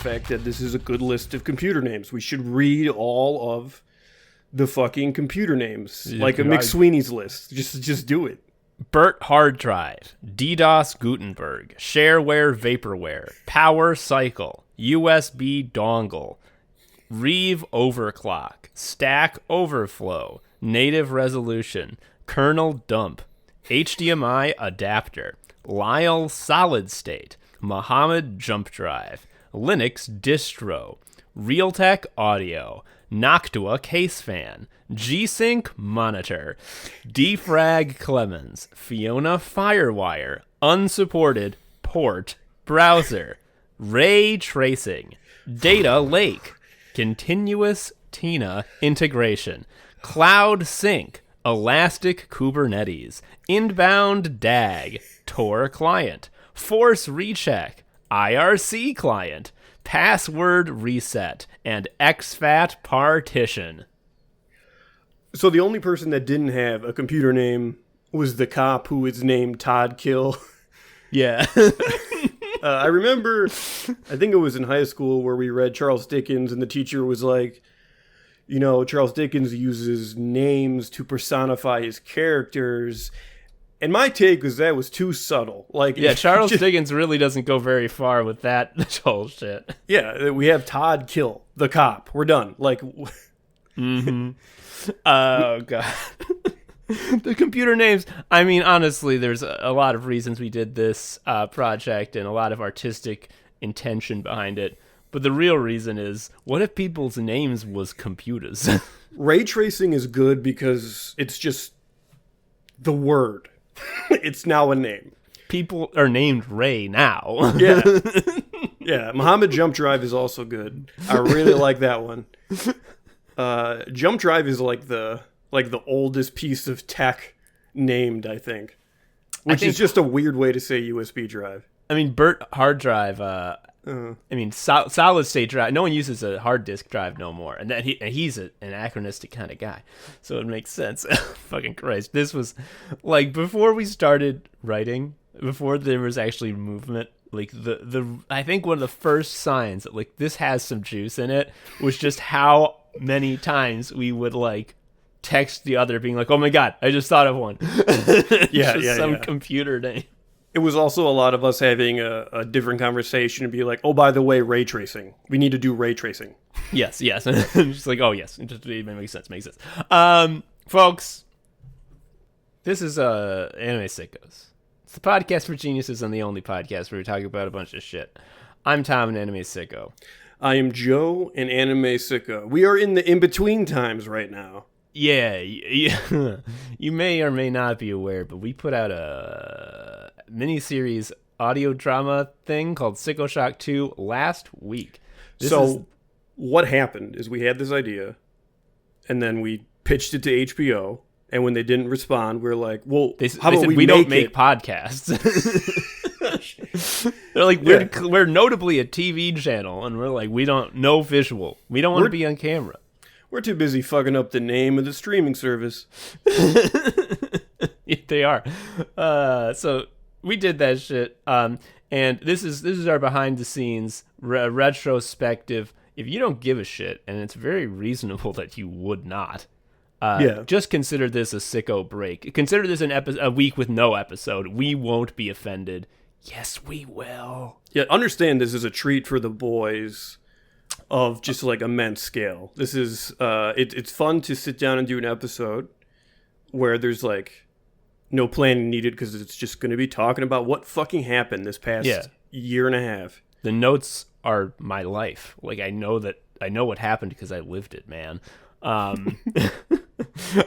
fact that this is a good list of computer names. We should read all of the fucking computer names, like a McSweeney's list. Just do it. Burt Hard Drive, DDoS Gutenberg, Shareware Vaporware, Power Cycle, USB Dongle, Reeve Overclock, Stack Overflow, Native Resolution, Kernel Dump, HDMI Adapter, Lyle Solid State, Mohammed Jump Drive, Linux Distro, Realtek Audio, Noctua Case Fan, G-Sync Monitor, Defrag Clemens, Fiona Firewire, Unsupported Port Browser, Ray Tracing, Data Lake, Continuous Tina Integration, Cloud Sync, Elastic Kubernetes, Inbound DAG, Tor Client, Force Recheck, IRC Client, Password Reset, and exFAT Partition. So the only person that didn't have a computer name was the cop who is named Todd Kill. Yeah. I remember, I think it was in high school where we read Charles Dickens and the teacher was like, you know, Charles Dickens uses names to personify his characters. And my take was that was too subtle. Like, yeah, Charles Dickens really doesn't go very far with that whole shit. Yeah, we have Todd Kill, the cop. We're done. Like, mm-hmm. Oh, God. The computer names. I mean, honestly, there's a lot of reasons we did this project and a lot of artistic intention behind it. But the real reason is, what if people's names was computers? Ray tracing is good because it's just the word. It's now a name. People are named Ray now. Yeah. Yeah. Mohammed Jump Drive is also good. I really like that one. Jump Drive is like the oldest piece of tech named, I think. Which is just a weird way to say USB drive. I mean, Burt Hard Drive, solid state drive. No one uses a hard disk drive no more, and he's an anachronistic kind of guy, so it makes sense. Fucking Christ, this was like before we started writing, before there was actually movement. Like the I think one of the first signs that like this has some juice in it was just how many times we would like text the other, being like, "Oh my god, I just thought of one." Some computer name. It was also a lot of us having a different conversation and be like, oh, by the way, ray tracing. We need to do ray tracing. Yes. Just like, oh, yes. It makes sense. Folks, this is Anime Sickos. It's the podcast for geniuses and the only podcast where we talk about a bunch of shit. I'm Tom, an anime sicko. I am Joe, an anime sicko. We are in the in-between times right now. Yeah. You may or may not be aware, but we put out a miniseries audio drama thing called Sicko Shock 2 last week. What happened is we had this idea, and then we pitched it to HBO, and when they didn't respond, we were like, well, how about we don't make podcasts. They're like, we're notably a TV channel, and we're like, we don't know visual. We don't want to be on camera. We're too busy fucking up the name of the streaming service. Yeah, they are. So we did that shit. And this is our behind the scenes retrospective. If you don't give a shit, and it's very reasonable that you would not, just consider this a sicko break. Consider this a week with no episode. We won't be offended. Yes, we will. Yeah, understand this is a treat for the boys of just like immense scale. This is it's fun to sit down and do an episode where there's like no planning needed because it's just going to be talking about what fucking happened this past year and a half. The notes are my life. Like I know what happened because I lived it, man.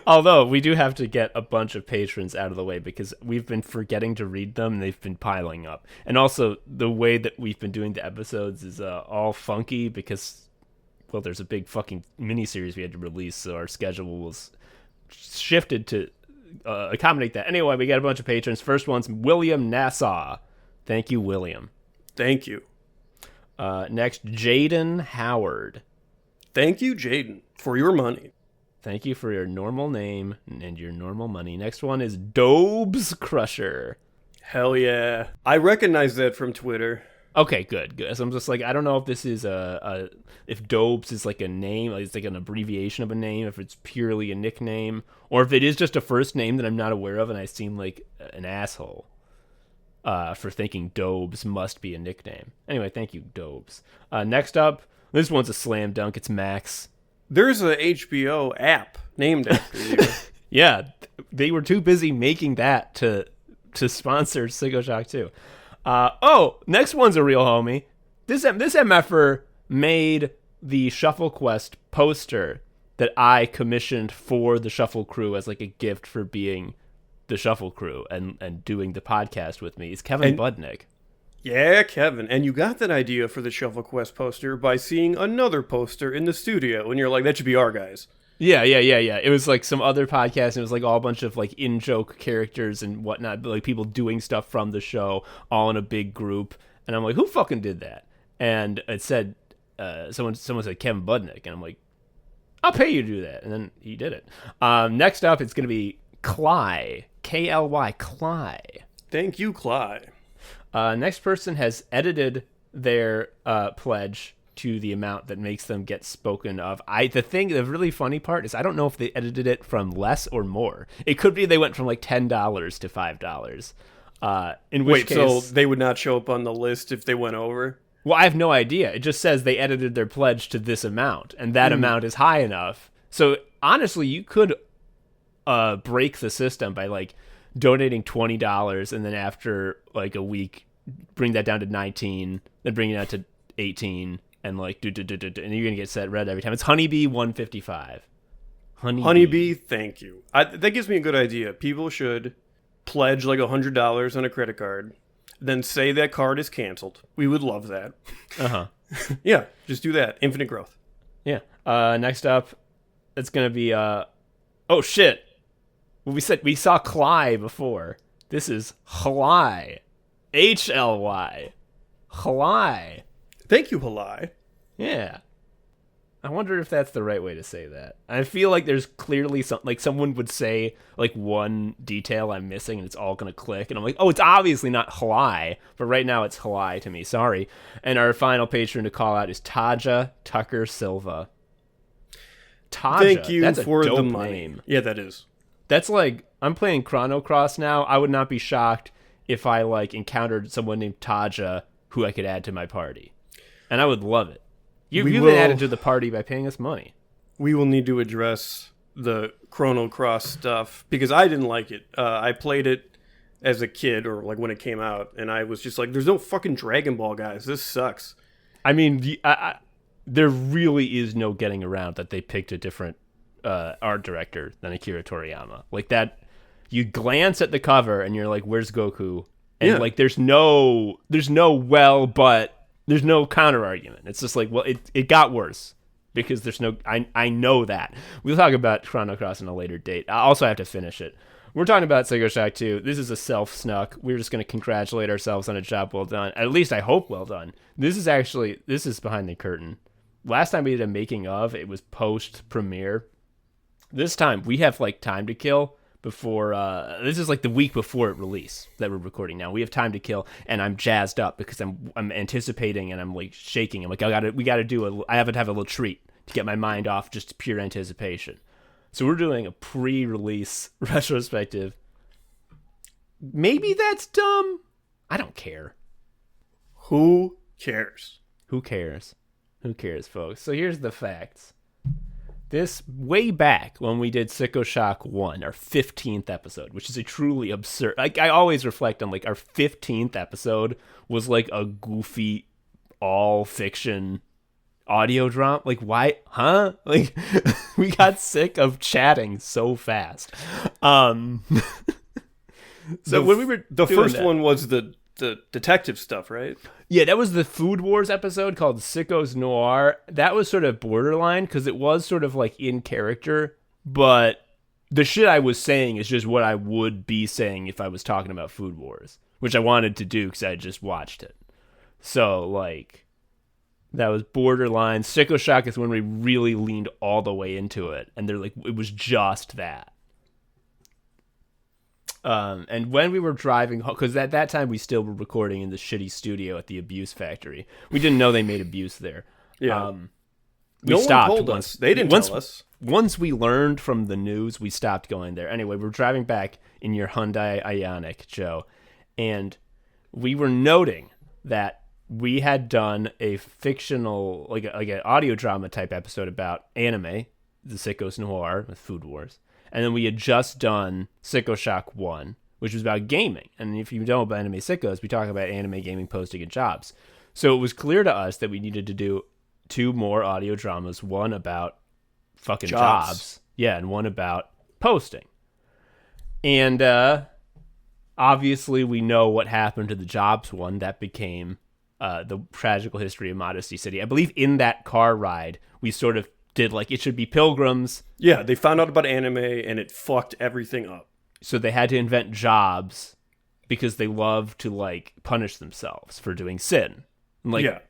Although we do have to get a bunch of patrons out of the way because we've been forgetting to read them and they've been piling up. And also the way that we've been doing the episodes is all funky because, well, there's a big fucking miniseries we had to release, so our schedule was shifted to accommodate that. Anyway, we got a bunch of patrons. First one's William Nassau. Thank you, William. Thank you. Next, Jaden Howard. Thank you, Jaden, for your money. Thank you for your normal name and your normal money. Next one is Dobes Crusher. Hell yeah. I recognize that from Twitter. Okay, good. So I'm just like, I don't know if this is if Dobes is like a name, like it's like an abbreviation of a name, if it's purely a nickname, or if it is just a first name that I'm not aware of, and I seem like an asshole for thinking Dobes must be a nickname. Anyway, thank you, Dobes. Next up, this one's a slam dunk. It's Max. There's a HBO app named after you. Yeah, they were too busy making that to sponsor Sicko Shock too. Next one's a real homie. This MFer made the Shuffle Quest poster that I commissioned for the Shuffle Crew as like a gift for being the Shuffle Crew and doing the podcast with me. It's Kevin Budnick. Yeah, Kevin. And you got that idea for the Shuffle Quest poster by seeing another poster in the studio, and you're like, that should be our guys. Yeah. It was like some other podcast, and it was like all a bunch of like in-joke characters and whatnot, like people doing stuff from the show, all in a big group. And I'm like, who fucking did that? And it said, someone said Kevin Budnick, and I'm like, I'll pay you to do that. And then he did it. Next up, it's going to be Cly, K-L-Y, Cly. Thank you, Cly. Next person has edited their pledge to the amount that makes them get spoken of. The really funny part is I don't know if they edited it from less or more. It could be they went from like $10 to $5. In which case, so they would not show up on the list if they went over? Well, I have no idea. It just says they edited their pledge to this amount, and that amount is high enough. So honestly, you could break the system by like donating $20, and then after like a week, bring that down to 19, then bring it down to 18. And like and you're gonna get set red every time. It's Honeybee 155. Honeybee, thank you. That gives me a good idea. People should pledge like $100 on a credit card, then say that card is canceled. We would love that. Yeah, just do that. Infinite growth. Yeah. Next up, it's gonna be oh shit. Well, we saw Cly before. This is Hly, HLY, Hly. Thank you, Halai. Yeah. I wonder if that's the right way to say that. I feel like there's clearly someone would say like one detail I'm missing and it's all going to click. And I'm like, oh, it's obviously not Halai. But right now it's Halai to me. Sorry. And our final patron to call out is Taja Tucker Silva. Taja. Thank you that's for a dope the money. Name. Yeah, that is. That's like, I'm playing Chrono Cross now. I would not be shocked if I like encountered someone named Taja who I could add to my party. And I would love it. You've been added to the party by paying us money. We will need to address the Chrono Cross stuff because I didn't like it. I played it as a kid or like when it came out, and I was just like, there's no fucking Dragon Ball, guys. This sucks. I mean, there really is no getting around that they picked a different art director than Akira Toriyama. Like that, you glance at the cover and you're like, where's Goku? And like, there's no but... There's no counter argument. It's just like, well, it got worse because there's no, I know that. We'll talk about Chrono Cross on a later date. I also have to finish it. We're talking about Sicko Shock 2. This is a self-snuck. We're just going to congratulate ourselves on a job well done. At least I hope well done. This is behind the curtain. Last time we did a making of, it was post-premiere. This time we have like time to kill before this is like the week before it release that we're recording now. We have time to kill, and I'm jazzed up because I'm anticipating and I'm like shaking. I'm like, I have to have a little treat to get my mind off just pure anticipation. So we're doing a pre-release retrospective. Maybe that's dumb. I don't care. Who cares? Who cares? Who cares, folks? So here's the facts. This, way back when we did Sicko Shock 1, our 15th episode, which is a truly absurd... Like, I always reflect on, like, our 15th episode was, like, a goofy, all-fiction audio drama. Like, why? Huh? Like, we got sick of chatting so fast. So when we were the first one was the detective stuff, right? Yeah, that was the Food Wars episode called Sickos Noir. That was sort of borderline because it was sort of like in character, but the shit I was saying is just what I would be saying if I was talking about Food Wars, which I wanted to do because I just watched it. So, like, that was borderline. Sicko Shock is when we really leaned all the way into it, and they're like, it was just that. And when we were driving home, because at that time we still were recording in the shitty studio at the Abuse Factory. We didn't know they made Abuse there. Yeah. We no stopped one told once. us. They didn't tell us. Once we learned from the news, we stopped going there. Anyway, we're driving back in your Hyundai Ioniq, Joe, and we were noting that we had done a fictional, like an audio drama type episode about anime, the Sickos Noir with Food Wars. And then we had just done Sicko Shock 1, which was about gaming. And if you know about Anime Sickos, we talk about anime, gaming, posting, and jobs. So it was clear to us that we needed to do 2 more audio dramas, one about fucking jobs. Yeah, and one about posting. And obviously we know what happened to the jobs one. That became the tragical history of Modesty City. I believe in that car ride, we sort of did like it should be pilgrims. Yeah, they found out about anime and it fucked everything up. So they had to invent jobs because they love to like punish themselves for doing sin. Like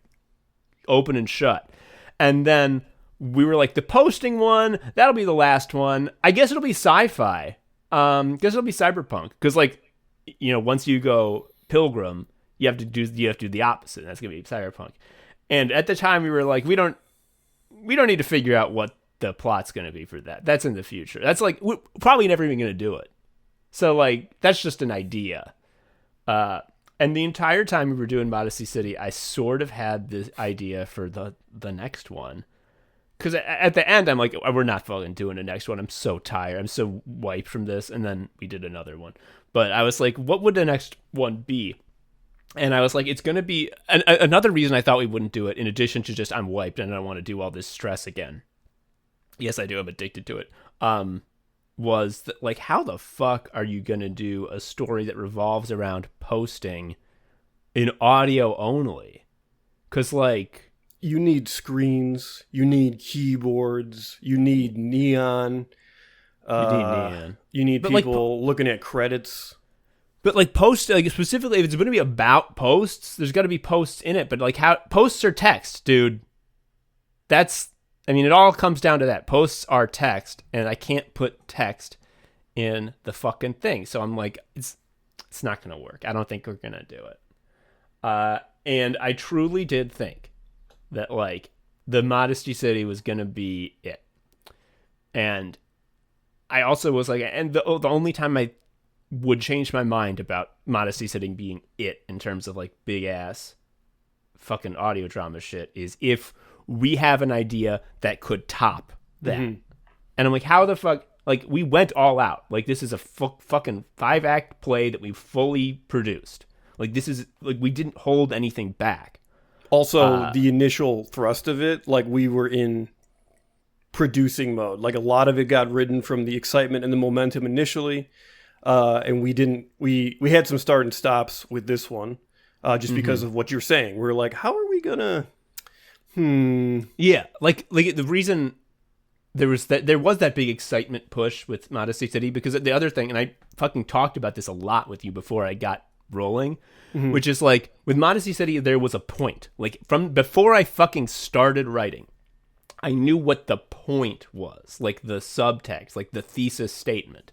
open and shut. And then we were like, the posting one, that'll be the last one. I guess it'll be sci-fi. Guess it'll be cyberpunk. Because like, you know, once you go pilgrim, you have to do the opposite. That's gonna be cyberpunk. And at the time we were like, we don't need to figure out what the plot's going to be for that. That's in the future. That's like, we're probably never even going to do it. So like, that's just an idea. And the entire time we were doing Modesty City, I sort of had this idea for the next one. Because at the end, I'm like, we're not fucking doing the next one. I'm so tired. I'm so wiped from this. And then we did another one. But I was like, what would the next one be? And I was like, it's going to be... another reason I thought we wouldn't do it, in addition to just I'm wiped and I don't want to do all this stress again. Yes, I do. I'm addicted to it. Was that, like, how the fuck are you going to do a story that revolves around posting in audio only? Because, like... You need screens. You need keyboards. You need neon. You need people looking at credits. But like post, like specifically, if it's going to be about posts, there's got to be posts in it. But like how posts are text, dude. It all comes down to that. Posts are text, and I can't put text in the fucking thing. So I'm like, it's not going to work. I don't think we're going to do it. And I truly did think that like the Modesty City was going to be it. And I also was like, and the only time I would change my mind about Modesty City being it in terms of like big ass fucking audio drama shit is if we have an idea that could top that. Mm-hmm. And I'm like, how the fuck, like we went all out. Like this is a fucking 5-act play that we fully produced. Like this is like, we didn't hold anything back. Also the initial thrust of it, like we were in producing mode. Like a lot of it got written from the excitement and the momentum initially. And we had some start and stops with this one, just because of what you're saying. We're like, how are we gonna, Yeah. Like the reason there was that big excitement push with Modesty City, because the other thing, and I fucking talked about this a lot with you before I got rolling, which is like with Modesty City, there was a point, like from before I fucking started writing, I knew what the point was, like the subtext, like the thesis statement.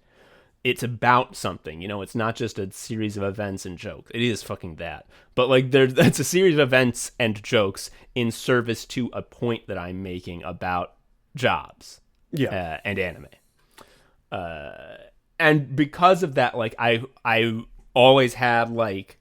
It's about something, you know, it's not just a series of events and jokes. It is fucking that. But like that's a series of events and jokes in service to a point that I'm making about jobs and anime. And because of that, like I always had like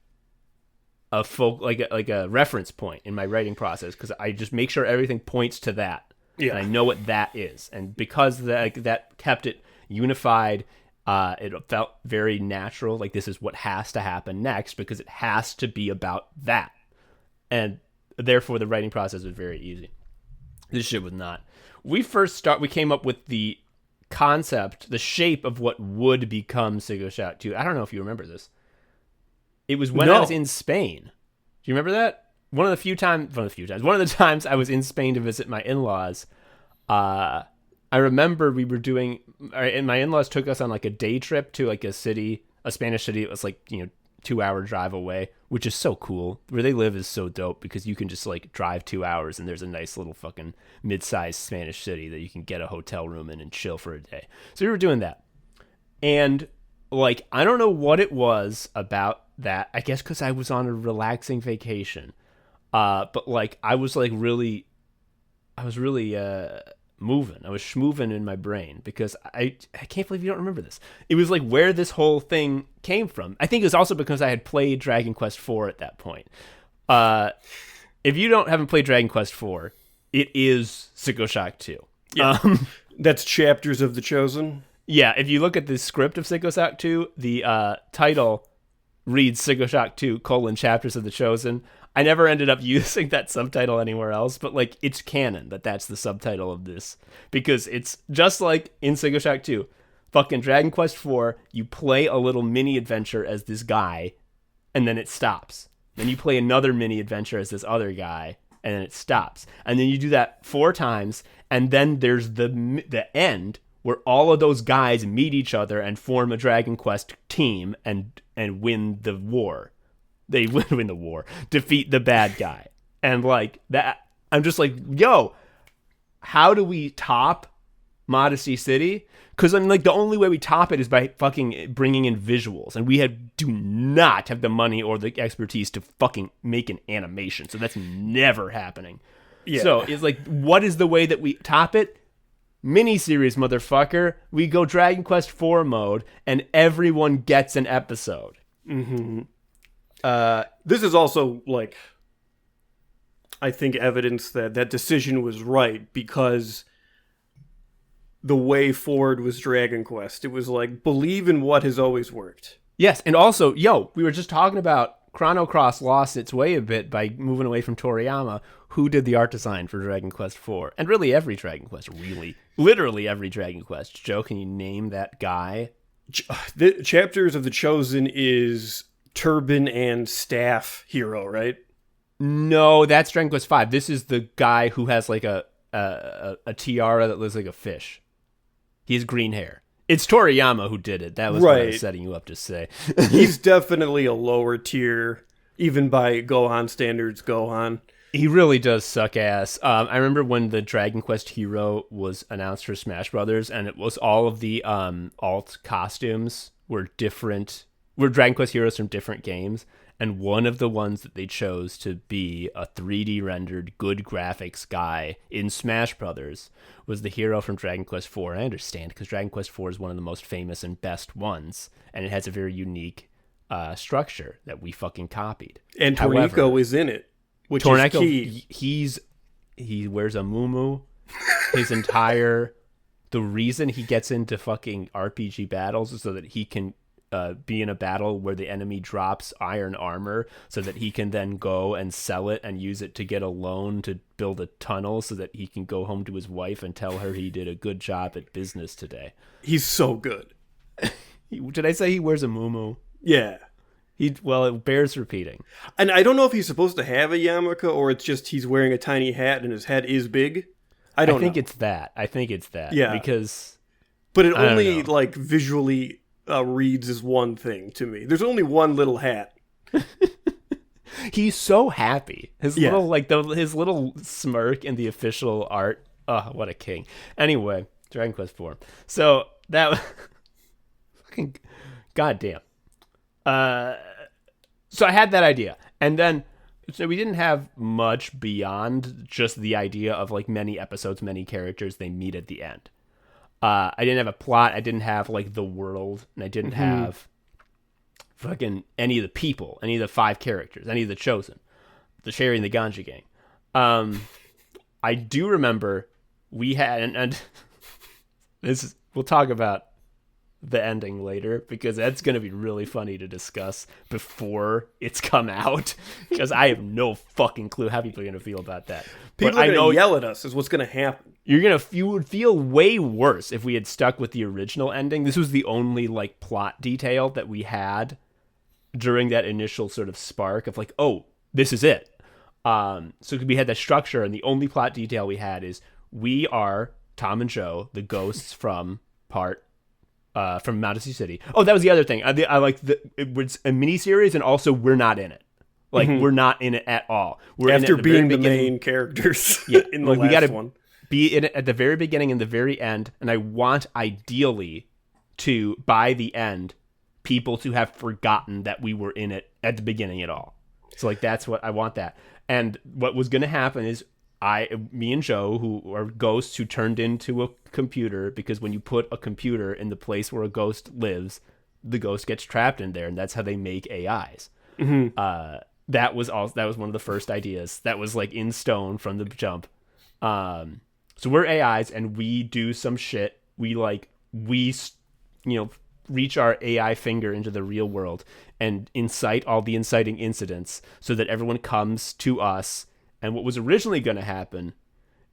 a a reference point in my writing process, because I just make sure everything points to that. Yeah. And I know what that is. And because that kept it unified, it felt very natural. Like this is what has to happen next, because it has to be about that. And therefore the writing process was very easy. This shit was not. We came up with the concept, the shape of what would become Sicko Shock 2. I don't know if you remember this. It was when I was in Spain. Do you remember that? One of the times I was in Spain to visit my in-laws, I remember we were doing, and my in-laws took us on like a day trip to like a Spanish city. It was like, 2-hour drive away, which is so cool. Where they live is so dope, because you can just like drive 2 hours and there's a nice little fucking mid-sized Spanish city that you can get a hotel room in and chill for a day. So we were doing that. And like, I don't know what it was about that. I guess because I was on a relaxing vacation. But like, I was really moving. I was schmoving in my brain because I can't believe you don't remember this. It was like where this whole thing came from. I think it was also because I had played Dragon Quest IV at that point. If you haven't played Dragon Quest IV, it is Sicko Shock 2. Yeah. That's Chapters of the Chosen. Yeah, if you look at the script of Sicko Shock 2, the title reads Sicko Shock 2, Chapters of the Chosen. I never ended up using that subtitle anywhere else, but like it's canon that's the subtitle of this. Because it's just like in Sicko Shock 2, fucking Dragon Quest 4, you play a little mini adventure as this guy, and then it stops. Then you play another mini adventure as this other guy, and then it stops. And then you do that 4 times, and then there's the end where all of those guys meet each other and form a Dragon Quest team and win the war. They win the war, defeat the bad guy. And like that, I'm just like, yo, how do we top Modesty City? Because I'm like, the only way we top it is by fucking bringing in visuals, and we do not have the money or the expertise to fucking make an animation, so that's never happening. Yeah. So it's like, what is the way that we top it? Miniseries, motherfucker. We go Dragon Quest IV mode, and everyone gets an episode. Mm-hmm. This is also like, I think, evidence that decision was right, because the way forward was Dragon Quest. It was like, believe in what has always worked. Yes, and also, we were just talking about Chrono Cross lost its way a bit by moving away from Toriyama, who did the art design for Dragon Quest IV. And really every Dragon Quest, literally every Dragon Quest. Joe, can you name that guy? The Chapters of the Chosen is turban and staff hero, right? No, that's Dragon Quest V. This is the guy who has like a tiara that looks like a fish. He has green hair. It's Toriyama who did it. That was what I was setting you up to say. He's definitely a lower tier, even by Gohan standards, Gohan. He really does suck ass. I remember when the Dragon Quest hero was announced for Smash Brothers, and it was all of the alt costumes were Dragon Quest heroes from different games. And one of the ones that they chose to be a 3D rendered good graphics guy in Smash Brothers was the hero from Dragon Quest IV. I understand, because Dragon Quest IV is one of the most famous and best ones, and it has a very unique structure that we fucking copied. And Torneko is in it, which is key. He wears a muumuu. His entire... The reason he gets into fucking RPG battles is so that he can be in a battle where the enemy drops iron armor, so that he can then go and sell it and use it to get a loan to build a tunnel so that he can go home to his wife and tell her he did a good job at business today. He's so good. Did I say he wears a muumuu? Yeah. It bears repeating. And I don't know if he's supposed to have a yarmulke or it's just he's wearing a tiny hat and his head is big. I think it's that. Yeah. Because... But it only, like, visually... reads as one thing to me. There's only one little hat. He's so happy. His little smirk in the official art. Oh, what a king. Anyway, Dragon Quest IV. So that fucking goddamn. So I had that idea, and then so we didn't have much beyond just the idea of like many episodes, many characters. They meet at the end. I didn't have a plot. I didn't have like the world, and I didn't have fucking any of the people, any of the 5 characters, any of the Chosen, the Sherry and the Ganja gang. I do remember we had, and we'll talk about the ending later, because that's going to be really funny to discuss before it's come out, because I have no fucking clue how people are going to feel about that. People are going to yell at us is what's going to happen. You would feel way worse if we had stuck with the original ending. This was the only like plot detail that we had during that initial sort of spark of like, oh, this is it. So we had that structure, and the only plot detail we had is we are Tom and Joe, the ghosts from Modesty City. Oh, that was the other thing. I like it was a miniseries, and also we're not in it. Like we're not in it at all. We're after in it being the main characters. Yeah, in the last one. Be in it at the very beginning and the very end, and I want ideally to by the end people to have forgotten that we were in it at the beginning at all. So like that's what I want that. And what was going to happen is me and Joe, who are ghosts who turned into a computer, because when you put a computer in the place where a ghost lives, the ghost gets trapped in there, and that's how they make AIs. That was one of the first ideas that was like in stone from the jump. So we're AIs and we do some shit. We reach our AI finger into the real world and incite all the inciting incidents so that everyone comes to us. And what was originally going to happen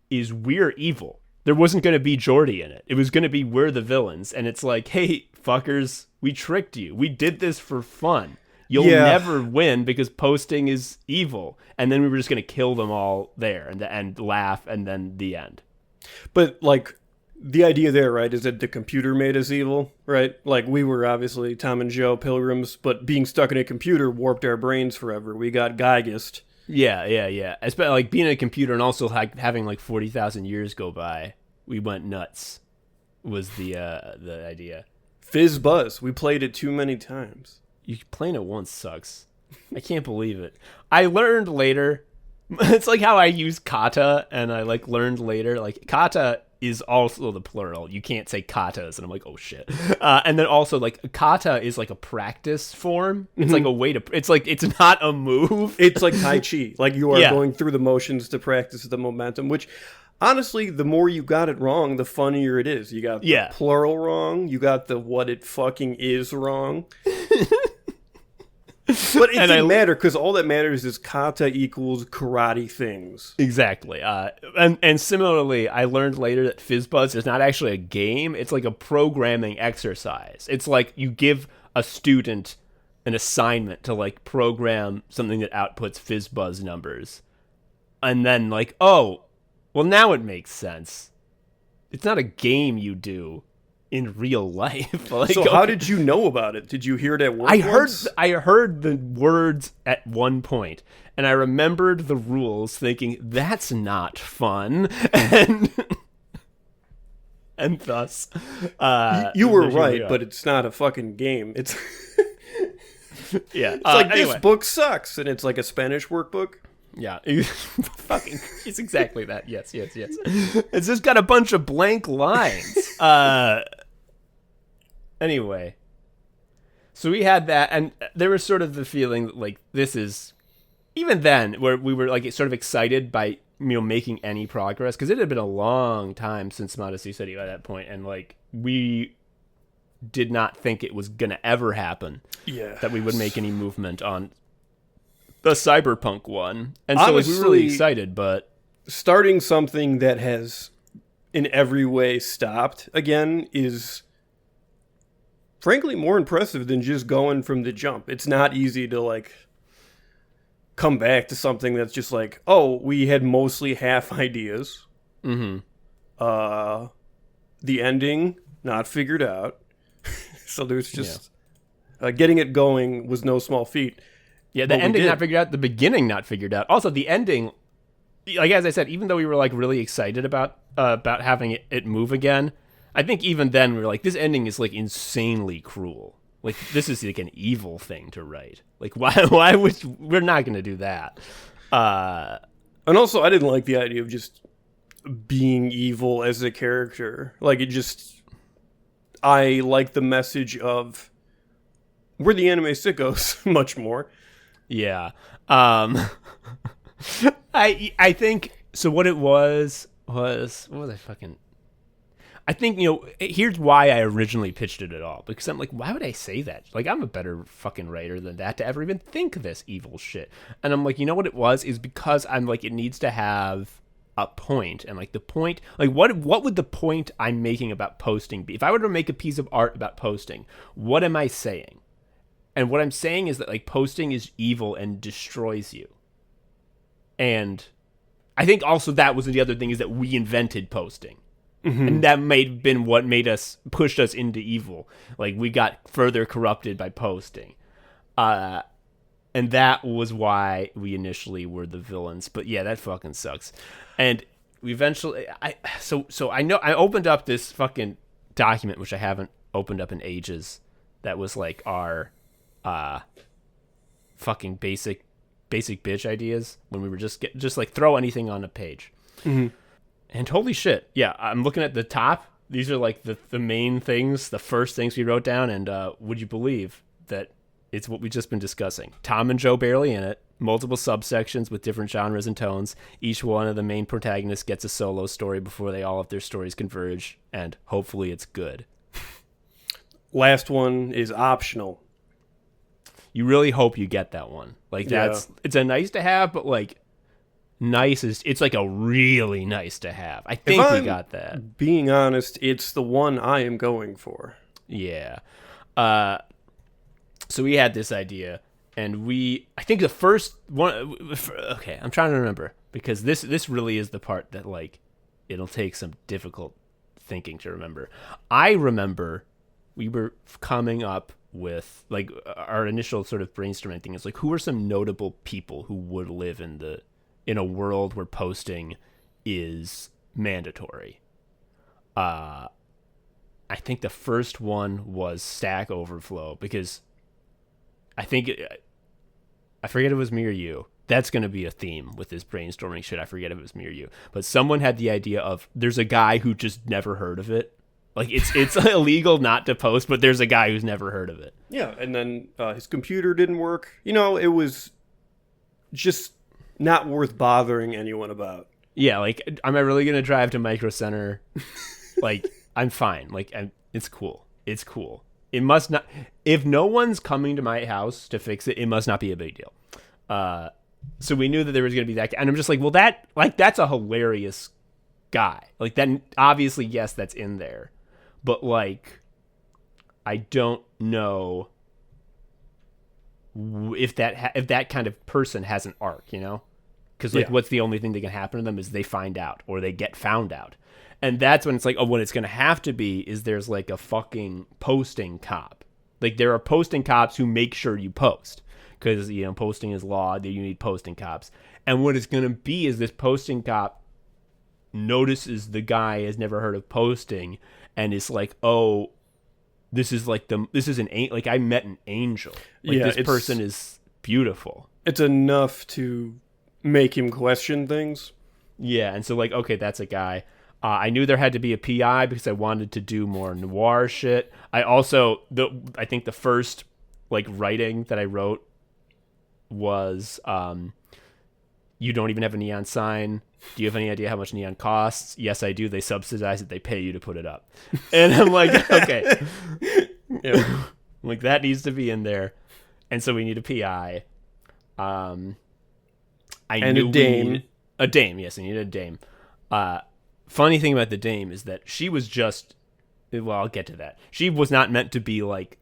is we're evil. There wasn't going to be Jordy in it. It was going to be we're the villains. And it's like, hey, fuckers, we tricked you. We did this for fun. You'll never win because posting is evil. And then we were just going to kill them all there and laugh, and then the end. But, like, the idea there, right, is that the computer made us evil, right? Like, we were obviously Tom and Joe pilgrims, but being stuck in a computer warped our brains forever. We got Geigist. Yeah. Especially, like, being in a computer and also like having, like, 40,000 years go by, we went nuts, was the idea. Fizz Buzz. We played it too many times. You playing it once sucks. I can't believe it. I learned later. It's like how I use kata, and I like learned later. Like kata is also the plural. You can't say katas, and I'm like, oh shit. And then also like kata is like a practice form. It's like a way to. It's like it's not a move. It's like Tai Chi. Like you are going through the motions to practice the momentum. Which, honestly, the more you got it wrong, the funnier it is. You got the plural wrong. You got the what it fucking is wrong. But it didn't matter, because all that matters is kata equals karate things. Exactly. And similarly, I learned later that FizzBuzz is not actually a game. It's like a programming exercise. It's like you give a student an assignment to like program something that outputs FizzBuzz numbers. And then like, oh, well, now it makes sense. It's not a game you do in real life. Like, so how did you know about it? Did you hear it at work? I heard the words at one point, and I remembered the rules, thinking that's not fun, and thus you were right, but it's not a fucking game. It's it's like anyway. This book sucks, and it's like a Spanish workbook. Yeah, it's exactly that. Yes. It's just got a bunch of blank lines. Anyway, so we had that, and there was sort of the feeling that, like, this is, even then, where we were, like, sort of excited by, making any progress, because it had been a long time since Modesty City by that point, and, like, we did not think it was going to ever happen. Yeah. That we would make any movement on the Cyberpunk one. And so honestly, we were really excited, but starting something that has in every way stopped again is frankly more impressive than just going from the jump. It's not easy to like come back to something that's just like, oh, we had mostly half ideas. The ending not figured out. So there's just getting it going was no small feat. Yeah, the ending not figured out, the beginning not figured out. Also, the ending, like as I said, even though we were like really excited about having it move again, I think even then we were like, this ending is like insanely cruel. Like this is like an evil thing to write. Like why would we're not going to do that? And also, I didn't like the idea of just being evil as a character. Like I like the message of we're the anime sickos much more. Yeah. I think so. What it was what was I fucking? I think, here's why I originally pitched it at all. Because I'm like, why would I say that? Like, I'm a better fucking writer than that to ever even think this evil shit. And I'm like, you know what it was? Is because I'm like, it needs to have a point. And like the point, like what would the point I'm making about posting be? If I were to make a piece of art about posting, what am I saying? And what I'm saying is that like posting is evil and destroys you. And I think also that was the other thing, is that we invented posting. Mm-hmm. And that may have been what pushed us into evil. Like we got further corrupted by posting. And that was why we initially were the villains. But yeah, that fucking sucks. And we eventually, so I know I opened up this fucking document, which I haven't opened up in ages. that was like our fucking basic bitch ideas when we were just like throw anything on a page. Mm-hmm. And holy shit, yeah, I'm looking at the top. These are like the main things, the first things we wrote down, and would you believe that it's what we've just been discussing? Tom and Joe barely in it, multiple subsections with different genres and tones. Each one of the main protagonists gets a solo story before they all of their stories converge, and hopefully it's good. Last one is optional. You really hope you get that one. Like it's a nice to have, but like it's like a really nice to have. I think we got that. Being honest, it's the one I am going for. Yeah. So we had this idea, and I think the first one. Okay, I'm trying to remember because this really is the part that like it'll take some difficult thinking to remember. I remember we were coming up with like our initial sort of brainstorming thing is like, who are some notable people who would live in a world where posting is mandatory. I think the first one was Stack Overflow because I forget if it was me or you. That's going to be a theme with this brainstorming shit. I forget if it was me or you, but someone had the idea of there's a guy who just never heard of it. Like it's illegal not to post, but there's a guy who's never heard of it. Yeah, and then his computer didn't work. You know, it was just not worth bothering anyone about. Yeah, like, am I really going to drive to Micro Center? Like, I'm fine. Like, it's cool. It's cool. It must not... If no one's coming to my house to fix it, it must not be a big deal. So we knew that there was going to be that... And I'm just like, well, that's a hilarious guy. Like, that... Obviously, yes, that's in there. But, like, I don't know if that kind of person has an arc, you know? Because like, what's the only thing that can happen to them is they find out or they get found out, and that's when it's like, oh, what it's gonna have to be is there's like a fucking posting cop. Like there are posting cops who make sure you post because you know posting is law. That you need posting cops, and what it's gonna be is this posting cop notices the guy has never heard of posting and is like, oh. This is like like I met an angel. Like this person is beautiful. It's enough to make him question things. Yeah, and so like, okay, that's a guy. I knew there had to be a PI because I wanted to do more noir shit. I think the first like writing that I wrote was you don't even have a neon sign. Do you have any idea how much neon costs? Yes, I do. They subsidize it. They pay you to put it up. And I'm like, okay. Yeah. Like, that needs to be in there. And so we need a PI. And a dame. A dame, yes, I need a dame. Funny thing about the dame is that she was just... Well, I'll get to that. She was not meant to be, like,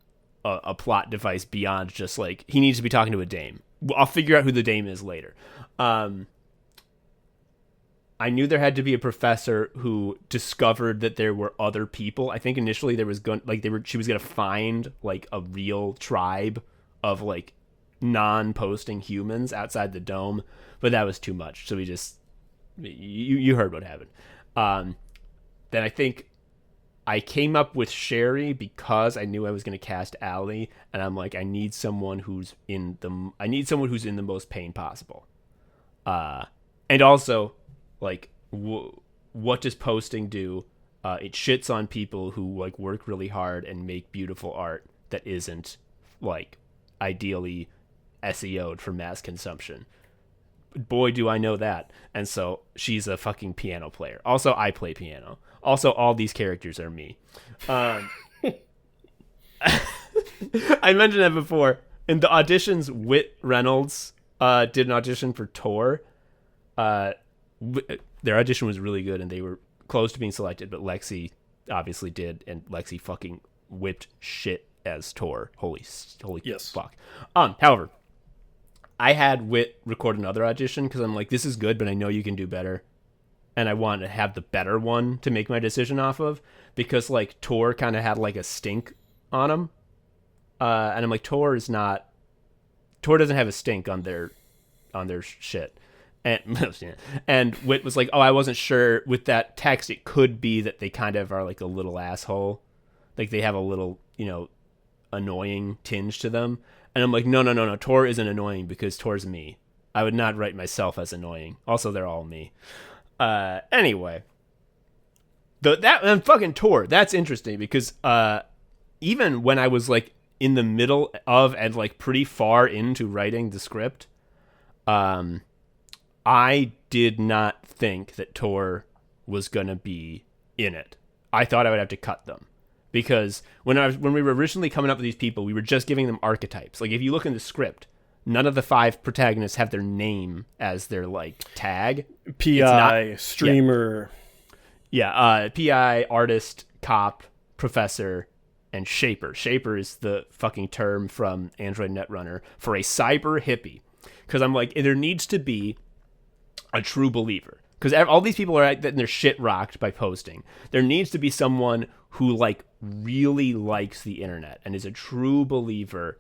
a plot device beyond just, like, he needs to be talking to a dame. I'll figure out who the dame is later. I knew there had to be a professor who discovered that there were other people. I think initially she was gonna find like a real tribe of like non-posting humans outside the dome, but that was too much. So we just you heard what happened. Then I think I came up with Sherry because I knew I was gonna cast Allie, and I'm like, I need someone who's in the most pain possible, and also. Like, what does posting do? It shits on people who like work really hard and make beautiful art that isn't like ideally SEO'd for mass consumption. Boy, do I know that. And so she's a fucking piano player. Also, I play piano. Also, all these characters are me. I mentioned that before. In the auditions, Whit Reynolds did an audition for Tor. Their audition was really good and they were close to being selected, but Lexi obviously did, and Lexi fucking whipped shit as Tor. Holy yes. Fuck. However, I had Whit record another audition because I'm like, this is good, but I know you can do better, and I want to have the better one to make my decision off of because like Tor kind of had like a stink on him, and I'm like, Tor doesn't have a stink on their shit. And Whit was like, oh, I wasn't sure with that text. It could be that they kind of are like a little asshole. Like they have a little, you know, annoying tinge to them. And I'm like, no. Tor isn't annoying because Tor's me. I would not write myself as annoying. Also, they're all me. Anyway, and fucking Tor. That's interesting because even when I was like in the middle of and like pretty far into writing the script, I did not think that Tor was gonna be in it. I thought I would have to cut them because when we were originally coming up with these people, we were just giving them archetypes. Like if you look in the script, none of the 5 protagonists have their name as their like tag. PI, streamer. Yeah, PI, artist, cop, professor, and shaper. Shaper is the fucking term from Android Netrunner for a cyber hippie. Because I'm like, there needs to be a true believer. Because all these people are getting their shit rocked by posting. There needs to be someone who like really likes the internet and is a true believer.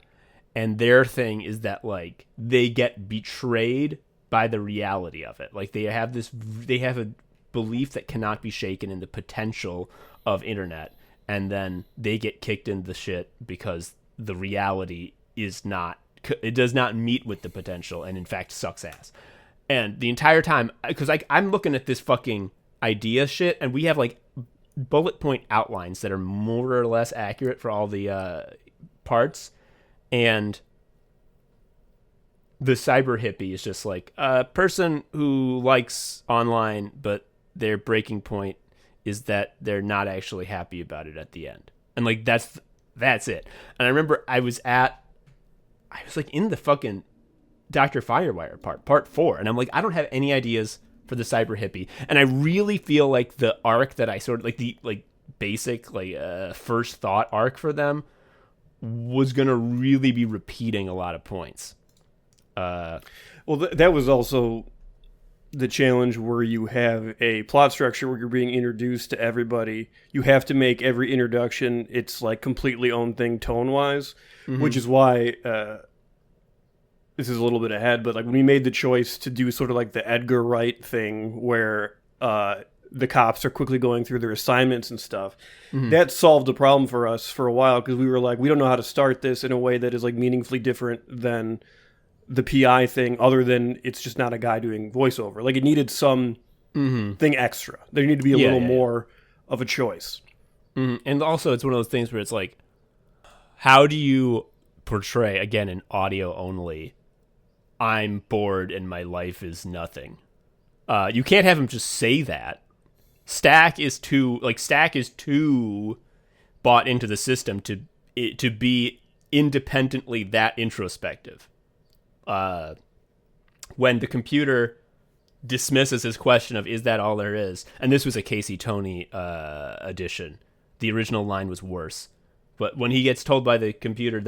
And their thing is that like they get betrayed by the reality of it. Like they have a belief that cannot be shaken in the potential of internet. And then they get kicked in the shit because the reality does not meet with the potential and in fact sucks ass. And the entire time, because I'm looking at this fucking idea shit, and we have like bullet point outlines that are more or less accurate for all the parts, and the cyber hippie is just like a person who likes online, but their breaking point is that they're not actually happy about it at the end, and like that's it. And I remember I was like in the fucking Dr. Firewire part 4, and I'm like, I don't have any ideas for the cyber hippie, and I really feel like the arc that I sort of like the like basic like first thought arc for them was gonna really be repeating a lot of points. Well, that was also the challenge where you have a plot structure where you're being introduced to everybody. You have to make every introduction its like completely own thing tone wise, which is why. This is a little bit ahead, but like when we made the choice to do sort of like the Edgar Wright thing where the cops are quickly going through their assignments and stuff, that solved the problem for us for a while because we were like, we don't know how to start this in a way that is like meaningfully different than the PI thing, other than it's just not a guy doing voiceover. Like it needed some thing extra. There needed to be a little more of a choice. And also it's one of those things where it's like, how do you portray, again, in audio only, I'm bored and my life is nothing. You can't have him just say that. Stack is too bought into the system to be independently that introspective. When the computer dismisses his question of is that all there is, and this was a Casey Toney edition. The original line was worse. But when he gets told by the computer,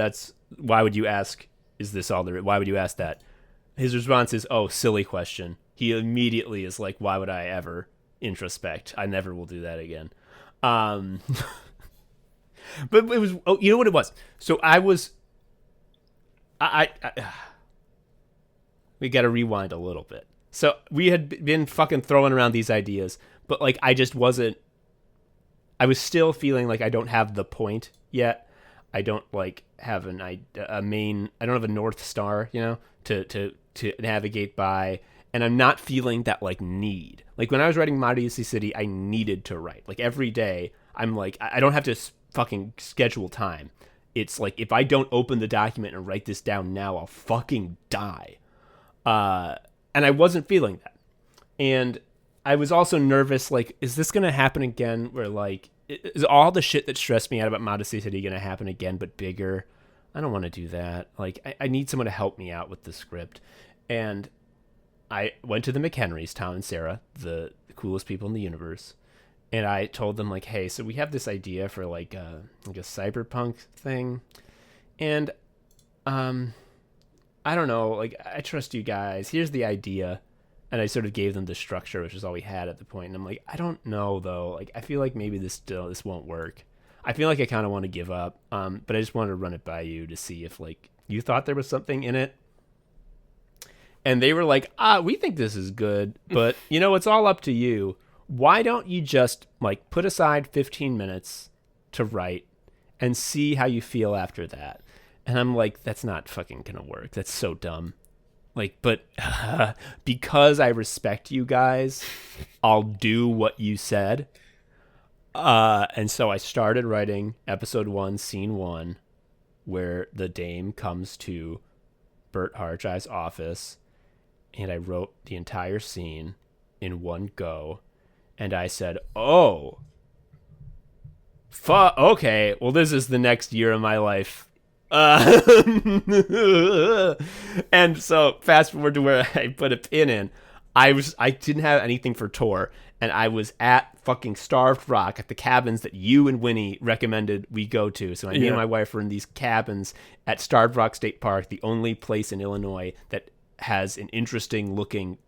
why would you ask, is this all there is? Why would you ask that? His response is, oh, silly question. He immediately is like, why would I ever introspect? I never will do that again. But it was, you know what it was? So we got to rewind a little bit. So we had been fucking throwing around these ideas, but like I was still feeling like I don't have the point yet. I don't like have I don't have a North Star, to navigate by, and I'm not feeling that like need. Like when I was writing Modesty City, I needed to write. Like every day, I'm like, I don't have to fucking schedule time. It's like if I don't open the document and write this down now, I'll fucking die. And I wasn't feeling that. And I was also nervous, like, is this going to happen again where, like, is all the shit that stressed me out about Modesty City going to happen again, but bigger? I don't want to do that. Like, I need someone to help me out with the script. And I went to the McHenrys, Tom and Sarah, the coolest people in the universe. And I told them, like, hey, so we have this idea for, like a cyberpunk thing. And, I don't know, like, I trust you guys. Here's the idea. And I sort of gave them the structure, which is all we had at the point. And I'm like, I don't know, though. Like, I feel like maybe this won't work. I feel like I kind of want to give up. But I just wanted to run it by you to see if, like, you thought there was something in it. And they were like, we think this is good. But, it's all up to you. Why don't you just, like, put aside 15 minutes to write and see how you feel after that. And I'm like, that's not fucking gonna work. That's so dumb. Like, but because I respect you guys, I'll do what you said. And so I started writing episode 1, scene 1, where the dame comes to Bert Hartshire's office, and I wrote the entire scene in one go. And I said, oh, okay, well, this is the next year of my life. And so fast forward to where I put a pin in. I didn't have anything for tour, and I was at fucking Starved Rock at the cabins that you and Winnie recommended we go to. So me and my wife were in these cabins at Starved Rock State Park, the only place in Illinois that has an interesting looking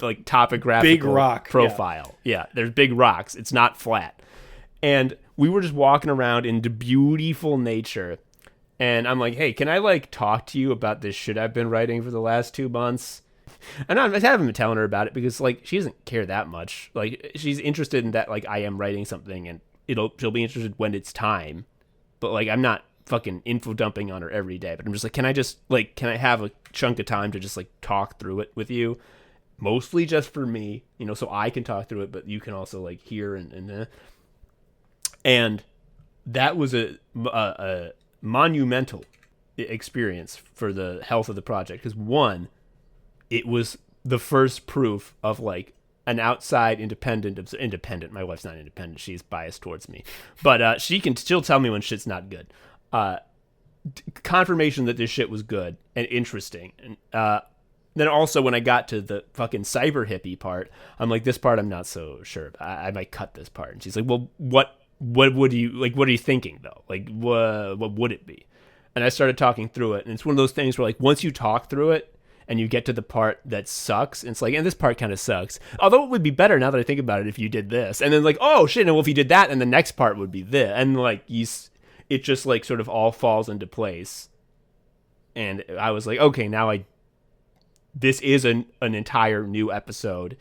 like topographical big rock profile. Yeah, there's big rocks. It's not flat. And we were just walking around in the beautiful nature. And I'm like, hey, can I like talk to you about this shit I've been writing for the last 2 months? And I haven't been telling her about it because like she doesn't care that much. Like she's interested in that like I am writing something and she'll be interested when it's time. But like I'm not fucking info dumping on her every day. But I'm just like, can I have a chunk of time to just like talk through it with you? Mostly just for me, so I can talk through it, but you can also like hear and that was a monumental experience for the health of the project because one, it was the first proof of like an outside independent. My wife's not independent; she's biased towards me, but she'll tell me when shit's not good. Confirmation that this shit was good and interesting, and then also when I got to the fucking cyber hippie part, I'm like, this part I'm not so sure about. I might cut this part, and she's like, well, what would you like? What are you thinking though? Like, what would it be? And I started talking through it, and it's one of those things where like once you talk through it and you get to the part that sucks, and it's like, and this part kind of sucks. Although it would be better now that I think about it if you did this, and then like, oh shit, and well, if you did that, and the next part would be this, and like it just like sort of all falls into place. And I was like, okay, now this is an entire new episode,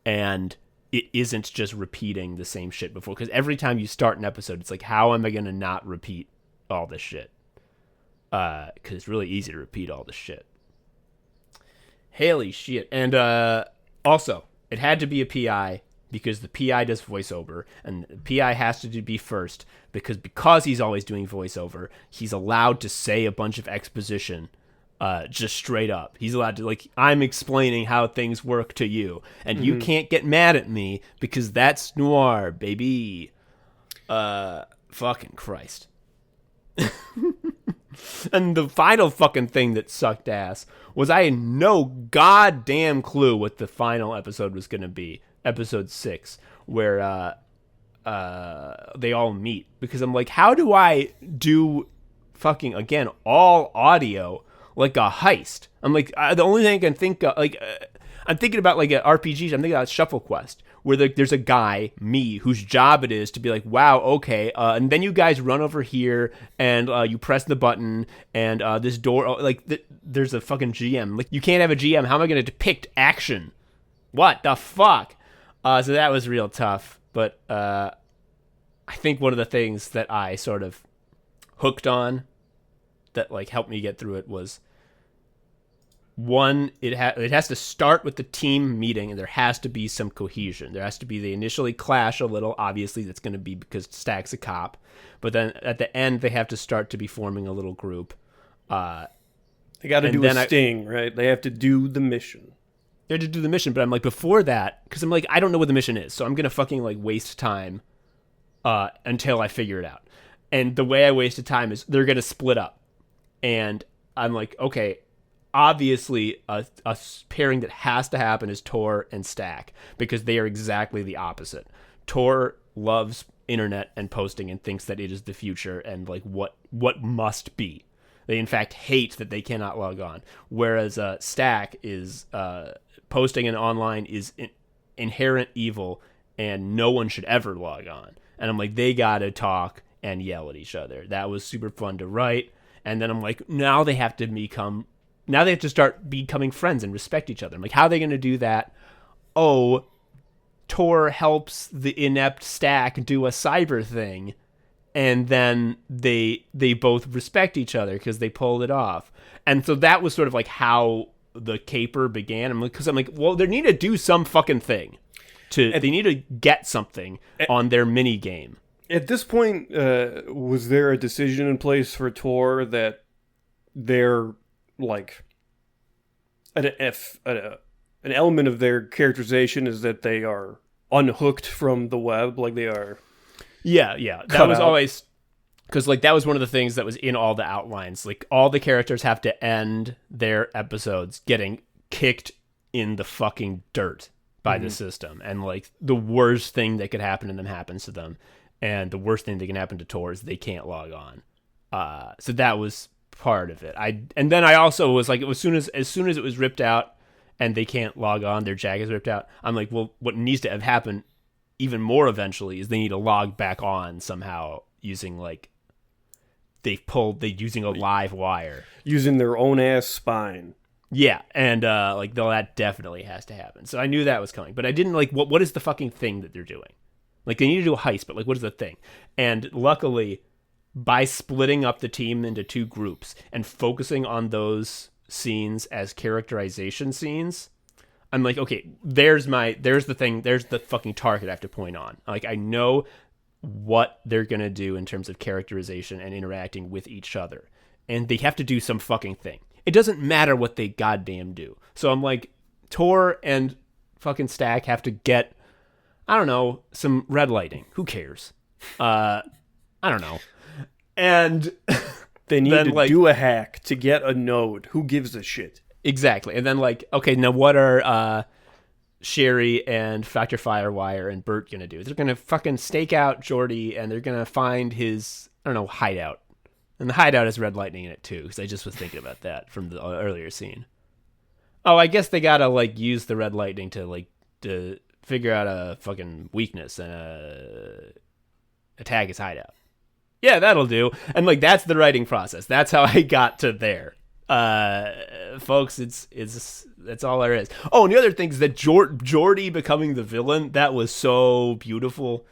and it isn't just repeating the same shit before. Because every time you start an episode, it's like, how am I going to not repeat all this shit? Because it's really easy to repeat all this shit. Holy shit. And also, it had to be a PI because the PI does voiceover, and the PI has to be first because he's always doing voiceover. He's allowed to say a bunch of exposition. Just straight up. He's allowed to, like, I'm explaining how things work to you, and you can't get mad at me because that's noir, baby. Fucking Christ. And the final fucking thing that sucked ass was I had no goddamn clue what the final episode was going to be. Episode 6, where they all meet. Because I'm like, how do I do fucking, again, all audio like a heist? I'm like, the only thing I can think of, like, I'm thinking about like an RPG. I'm thinking about Shuffle Quest, where there's a guy, me, whose job it is to be like, wow, okay, and then you guys run over here and you press the button and this door, there's a fucking GM. Like, you can't have a GM. How am I going to depict action? What the fuck? So that was real tough. But I think one of the things that I sort of hooked on that like helped me get through it was, one, it has to start with the team meeting, and there has to be some cohesion. There has to be, they initially clash a little. Obviously, that's going to be because Stack's a cop. But then at the end, they have to start to be forming a little group. They got to do a sting, right? They have to do the mission. They have to do the mission, but I'm like, before that, because I'm like, I don't know what the mission is, so I'm going to fucking like waste time until I figure it out. And the way I wasted time is they're going to split up. And I'm like, okay, obviously a pairing that has to happen is Tor and Stack, because they are exactly the opposite. Tor loves internet and posting and thinks that it is the future and like what must be. They in fact hate that they cannot log on. Whereas Stack is posting and online is inherent evil and no one should ever log on. And I'm like, they gotta talk and yell at each other. That was super fun to write. And then I'm like, now they have to start becoming friends and respect each other. I'm like, how are they going to do that? Oh, Tor helps the inept Stack do a cyber thing, and then they both respect each other because they pulled it off. And so that was sort of like how the caper began. I'm like, well, they need to do some fucking thing. They need to get something on their mini game. At this point, was there a decision in place for Tor that they're like an element of their characterization is that they are unhooked from the web, like they are? Yeah. That was always, because like that was one of the things that was in all the outlines. Like all the characters have to end their episodes getting kicked in the fucking dirt by the system, and like the worst thing that could happen to them happens to them, and the worst thing that can happen to Tor is they can't log on. So that was part of it. And then I also was like, as soon as it was ripped out and they can't log on, their jag is ripped out, I'm like, well, what needs to have happened even more eventually is they need to log back on somehow using like using a live wire, using their own ass spine. Yeah, and like that definitely has to happen. So I knew that was coming, but I didn't like what is the fucking thing that they're doing? Like they need to do a heist, but like what is the thing? And luckily, by splitting up the team into two groups and focusing on those scenes as characterization scenes, I'm like, okay, there's the thing, there's the fucking target I have to point on. Like I know what they're gonna do in terms of characterization and interacting with each other, and they have to do some fucking thing. It doesn't matter what they goddamn do. So I'm like, Tor and fucking Stack have to get, I don't know, some red lighting. Who cares? I don't know. And they need to do a hack to get a node. Who gives a shit? Exactly. And then like, okay, now what are Sherry and Factor Firewire and Bert gonna do? They're gonna fucking stake out Geordi, and they're gonna find his, I don't know, hideout. And the hideout has red lightning in it too, because I just was thinking about that from the earlier scene. Oh, I guess they gotta like use the red lightning to figure out a fucking weakness and attack his hideout. Yeah, that'll do. And like that's the writing process. That's how I got to there. Folks, that's all there is. Oh, and the other thing is that Geordi becoming the villain, that was so beautiful,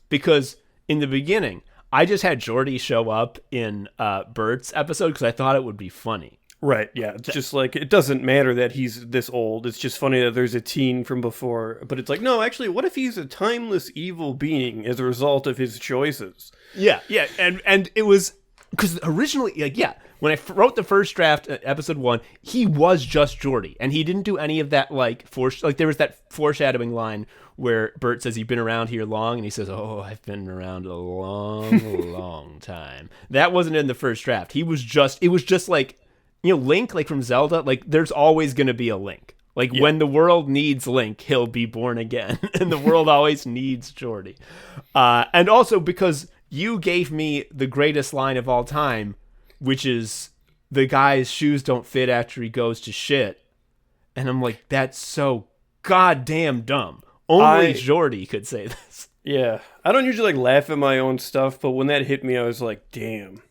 because in the beginning I just had Geordi show up in Bert's episode because I thought it would be funny. Right, yeah. It's just like, it doesn't matter that he's this old. It's just funny that there's a teen from before. But it's like, no, actually, what if he's a timeless evil being as a result of his choices? Yeah. And it was, because originally, like, yeah, when I wrote the first draft, episode 1, he was just Geordi. And he didn't do any of that, like there was that foreshadowing line where Bert says, "You've been around here long," and he says, "Oh, I've been around a long, long time." That wasn't in the first draft. It was just like, you know, Link, like from Zelda, like there's always going to be a Link. Like when the world needs Link, he'll be born again. And the world always needs Geordi. And also because you gave me the greatest line of all time, which is, the guy's shoes don't fit after he goes to shit. And I'm like, that's so goddamn dumb. Only Geordi could say this. Yeah. I don't usually like laugh at my own stuff, but when that hit me, I was like, damn.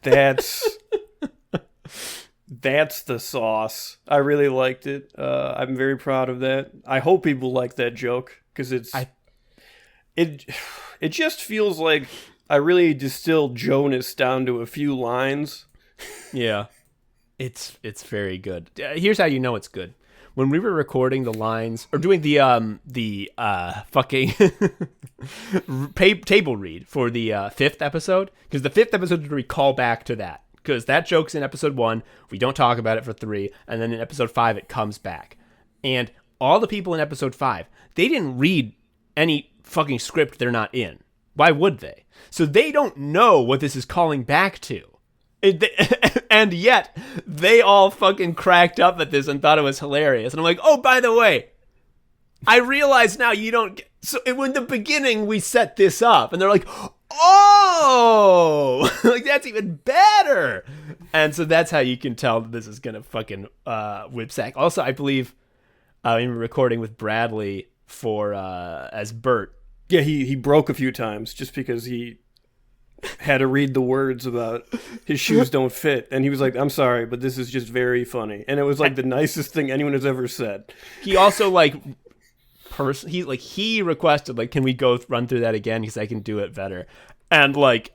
That's the sauce. I really liked it. I'm very proud of that. I hope people like that joke, because it just feels like I really distilled Jonas down to a few lines. Yeah. It's very good. Here's how you know it's good. When we were recording the lines, or doing the fucking table read for the 5th episode, because the 5th episode is where we call back to that, because that joke's in episode 1, we don't talk about it for 3, and then in episode 5 it comes back. And all the people in episode 5, they didn't read any fucking script they're not in. Why would they? So they don't know what this is calling back to. And yet, they all fucking cracked up at this and thought it was hilarious. And I'm like, oh, by the way, I realize now you don't get... So in the beginning, we set this up. And they're like, oh! Like, that's even better! And so that's how you can tell that this is going to fucking whip sack. Also, I believe in recording with Bradley for as Bert. Yeah, he broke a few times just because he had to read the words about his shoes don't fit, and he was like, "I'm sorry, but this is just very funny," and it was like the nicest thing anyone has ever said. He also like he requested, like, can we go run through that again? Because I can do it better. And like,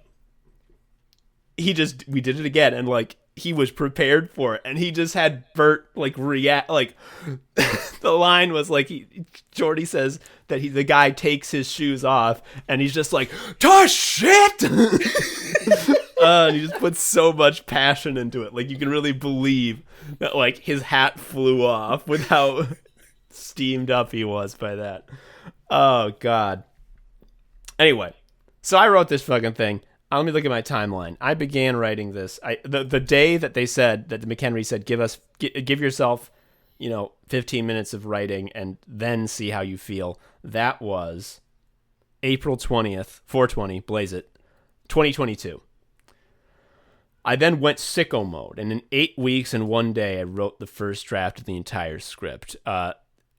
we did it again, and like, he was prepared for it, and he just had Bert like react. Like, the line was like, Jordy says that the guy takes his shoes off, and he's just like, "Tosh shit!" And he just puts so much passion into it. Like, you can really believe that like his hat flew off with how steamed up he was by that. Oh God. Anyway, so I wrote this fucking thing. Let me look at my timeline. I began writing this. The day that they said that the McHenry said, give yourself, 15 minutes of writing and then see how you feel. That was April 20th, 420, blaze it, 2022. I then went sicko mode, and in 8 weeks and 1 day, I wrote the first draft of the entire script.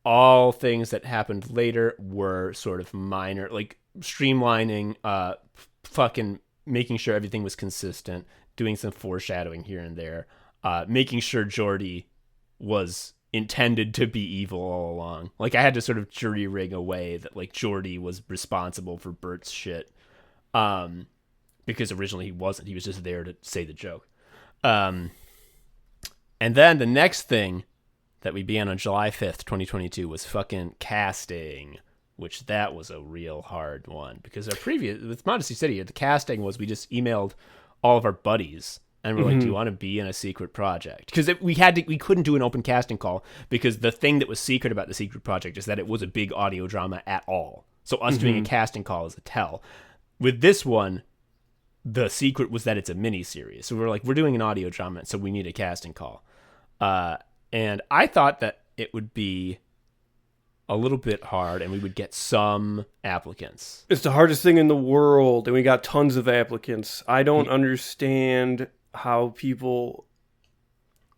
All things that happened later were sort of minor, like streamlining, fucking making sure everything was consistent, doing some foreshadowing here and there, making sure Jordy was intended to be evil all along. Like, I had to sort of jury rig away that like Jordy was responsible for Bert's shit, because originally he wasn't. He was just there to say the joke. And then the next thing that we began on July 5th, 2022 was fucking casting, which that was a real hard one, because our previous, with Modesty City, the casting was we just emailed all of our buddies and we're like, do you want to be in a secret project? Because we couldn't do an open casting call, because the thing that was secret about the secret project is that it was a big audio drama at all. So us doing a casting call is a tell. With this one, the secret was that it's a miniseries. So we're like, we're doing an audio drama, so we need a casting call. And I thought that it would be a little bit hard and we would get some applicants. It's the hardest thing in the world, and we got tons of applicants. I don't understand how people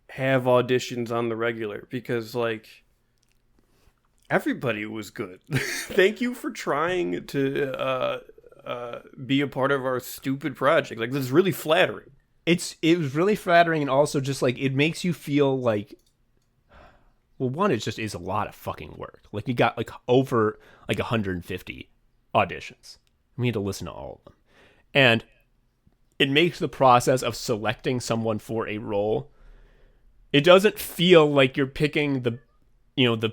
have auditions on the regular, because like, everybody was good. Thank you for trying to be a part of our stupid project. Like, this is really flattering. It was really flattering, and also just like, it makes you feel like, well, one, it just is a lot of fucking work. Like, you got like over like 150 auditions. We had to listen to all of them. And it makes the process of selecting someone for a role, it doesn't feel like you're picking the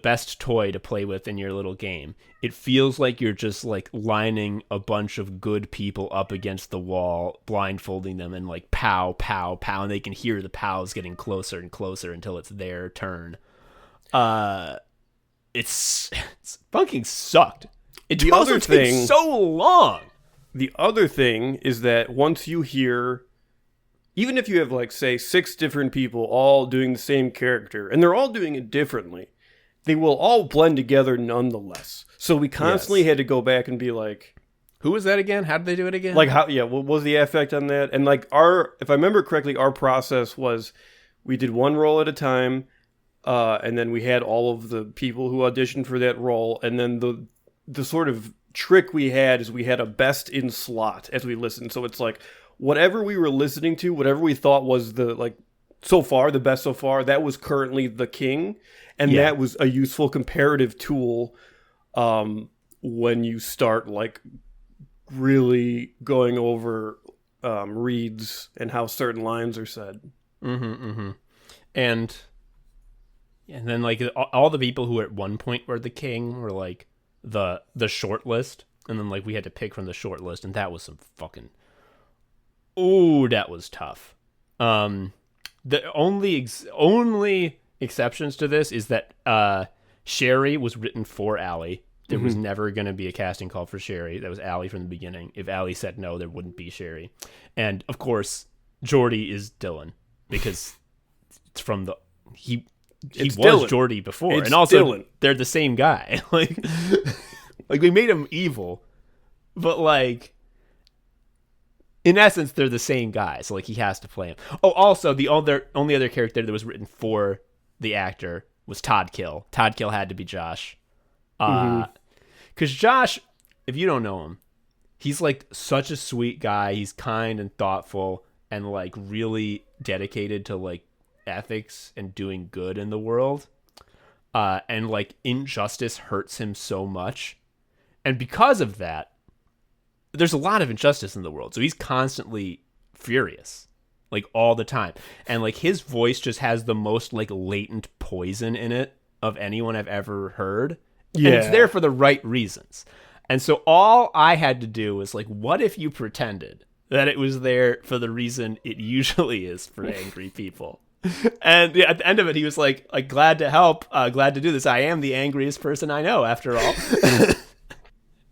best toy to play with in your little game. It feels like you're just like lining a bunch of good people up against the wall, blindfolding them, and like pow, pow, pow, and they can hear the pows getting closer and closer until it's their turn. It's fucking sucked. It also takes so long. The other thing is that once you hear, even if you have like, say, 6 different people all doing the same character, and they're all doing it differently, they will all blend together nonetheless. So we constantly had to go back and be like, who was that again? How did they do it again? Like, what was the affect on that? And like, if I remember correctly, our process was we did one role at a time, and then we had all of the people who auditioned for that role, and then the sort of trick we had is we had a best in slot as we listened. So it's like, whatever we were listening to, whatever we thought was the best so far, that was currently the king. And that was a useful comparative tool when you start like really going over reads and how certain lines are said. And then like all the people who at one point were the king were like the short list, and then like we had to pick from the short list, and that was some fucking that was tough. The only exceptions to this is that Sherry was written for Allie. There was never going to be a casting call for Sherry. That was Allie from the beginning. If Allie said no, there wouldn't be Sherry. And of course, Jordy is Dylan, because it's from the he was Dylan. Jordy before, and also Dylan. They're the same guy. like we made him evil, but like in essence, they're the same guy. So like he has to play him. Oh, also the only other character that was written for the actor was Todd Kill. Todd Kill had to be Josh. Because Josh, if you don't know him, he's like such a sweet guy. He's kind and thoughtful and like really dedicated to like ethics and doing good in the world. and like injustice hurts him so much. And because of that, there's a lot of injustice in the world. So he's constantly furious, like all the time. And like his voice just has the most like latent poison in it of anyone I've ever heard. Yeah. And it's there for the right reasons. And so all I had to do was like, what if you pretended that it was there for the reason it usually is for angry people? And yeah, at the end of it, he was like glad to help, glad to do this. I am the angriest person I know, after all.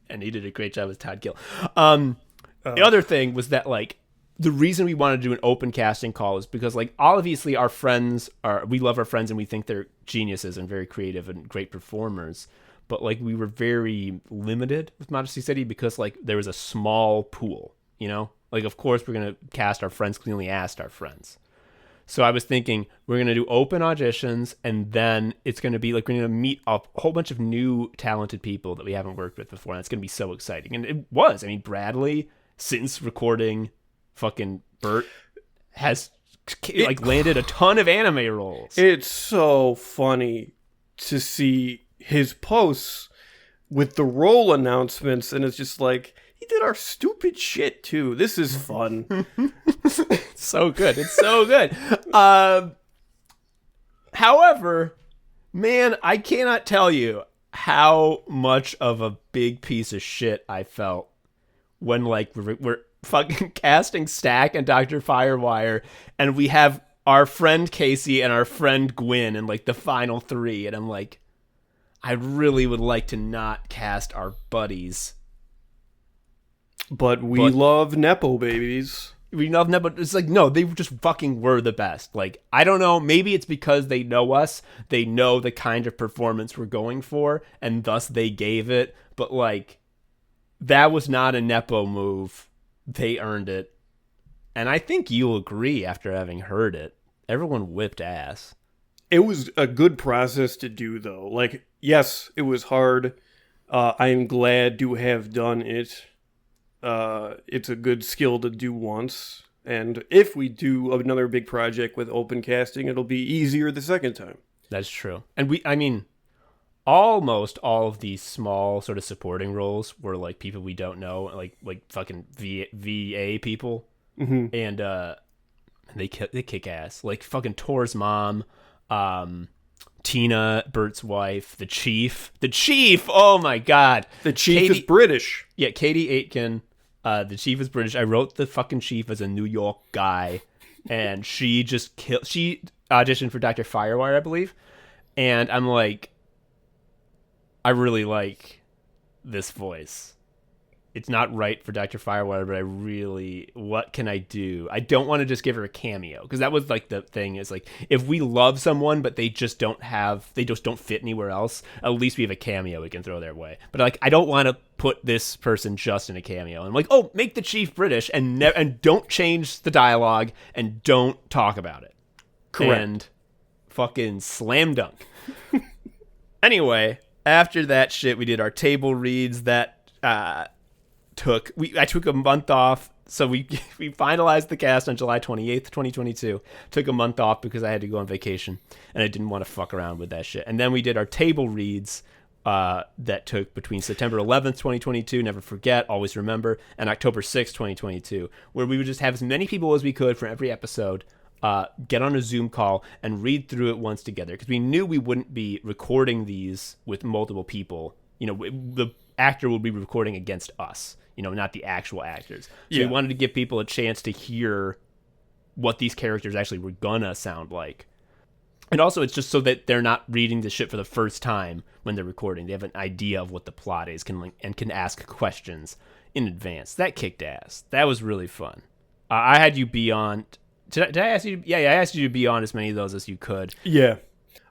And he did a great job as Todd Gill. The other thing was that like the reason we wanted to do an open casting call is because like obviously our friends we love our friends and we think they're geniuses and very creative and great performers. But like we were very limited with Modesty City because like there was a small pool, you know? Like of course we're gonna cast our friends, cleanly asked our friends. So I was thinking we're going to do open auditions, and then it's going to be like we're going to meet a whole bunch of new talented people that we haven't worked with before. And it's going to be so exciting. And it was. I mean, Bradley, since recording fucking Bert, has like landed a ton of anime roles. It's so funny to see his posts with the role announcements, and it's just like, he did our stupid shit too. This is fun. It's so good. It's so good. However, man, I cannot tell you how much of a big piece of shit I felt when like we're fucking casting Stack and Dr. Firewire, and we have our friend Casey and our friend Gwyn and like the final three, and I'm like, I really would like to not cast our buddies. But we love Nepo babies. We love Nepo. It's like, no, they just fucking were the best. Like, I don't know. Maybe it's because they know us. They know the kind of performance we're going for, and thus they gave it. But, like, that was not a Nepo move. They earned it. And I think you'll agree after having heard it. Everyone whipped ass. It was a good process to do, though. Like, yes, it was hard. I am glad to have done it. It's a good skill to do once, and if we do another big project with open casting, it'll be easier the second time. That's true. And I mean, almost all of these small sort of supporting roles were like people we don't know, like fucking VA people, and they kick ass. Like fucking Tor's mom, Tina, Bert's wife, the chief. Oh my god, the chief is British. Yeah, Katie Aitken. The chief is British. I wrote the fucking chief as a New York guy, and she just killed. She auditioned for Dr. Firewire, I believe, and I'm like, I really like this voice. It's not right for Dr. Firewire, but what can I do? I don't want to just give her a cameo, because that was like the thing is like, if we love someone, but they just don't fit anywhere else, at least we have a cameo we can throw their way. But like, I don't want to put this person just in a cameo. And I'm like, oh, make the chief British and don't change the dialogue and don't talk about it. Correct. And fucking slam dunk. Anyway, after that shit, we did our table reads that, I took a month off, so we finalized the cast on July 28th, 2022. Took a month off because I had to go on vacation, and I didn't want to fuck around with that shit. And then we did our table reads that took between September 11th, 2022, never forget, always remember, and October 6th, 2022, where we would just have as many people as we could for every episode get on a Zoom call and read through it once together, because we knew we wouldn't be recording these with multiple people. You know, the actor will be recording against us, you know, not the actual actors. So we wanted to give people a chance to hear what these characters actually were gonna sound like. And also, it's just so that they're not reading the shit for the first time when they're recording. They have an idea of what the plot is and can ask questions in advance. That kicked ass. That was really fun. I had you be on... Did I ask you? Yeah, I asked you to be on as many of those as you could. Yeah.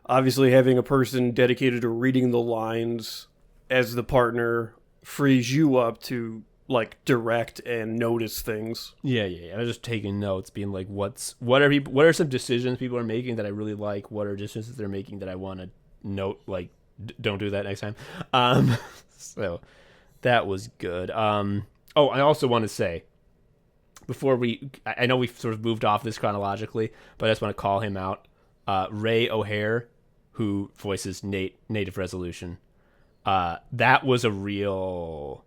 Obviously, having a person dedicated to reading the lines as the partner frees you up to like direct and notice things. Yeah. I was just taking notes, being like, what are some decisions people are making that I really like? What are decisions they're making that I want to note? Like, don't do that next time. So that was good. I also want to say, before I know we've sort of moved off this chronologically, but I just want to call him out. Ray O'Hare, who voices Nate, Native Resolution. That was a real...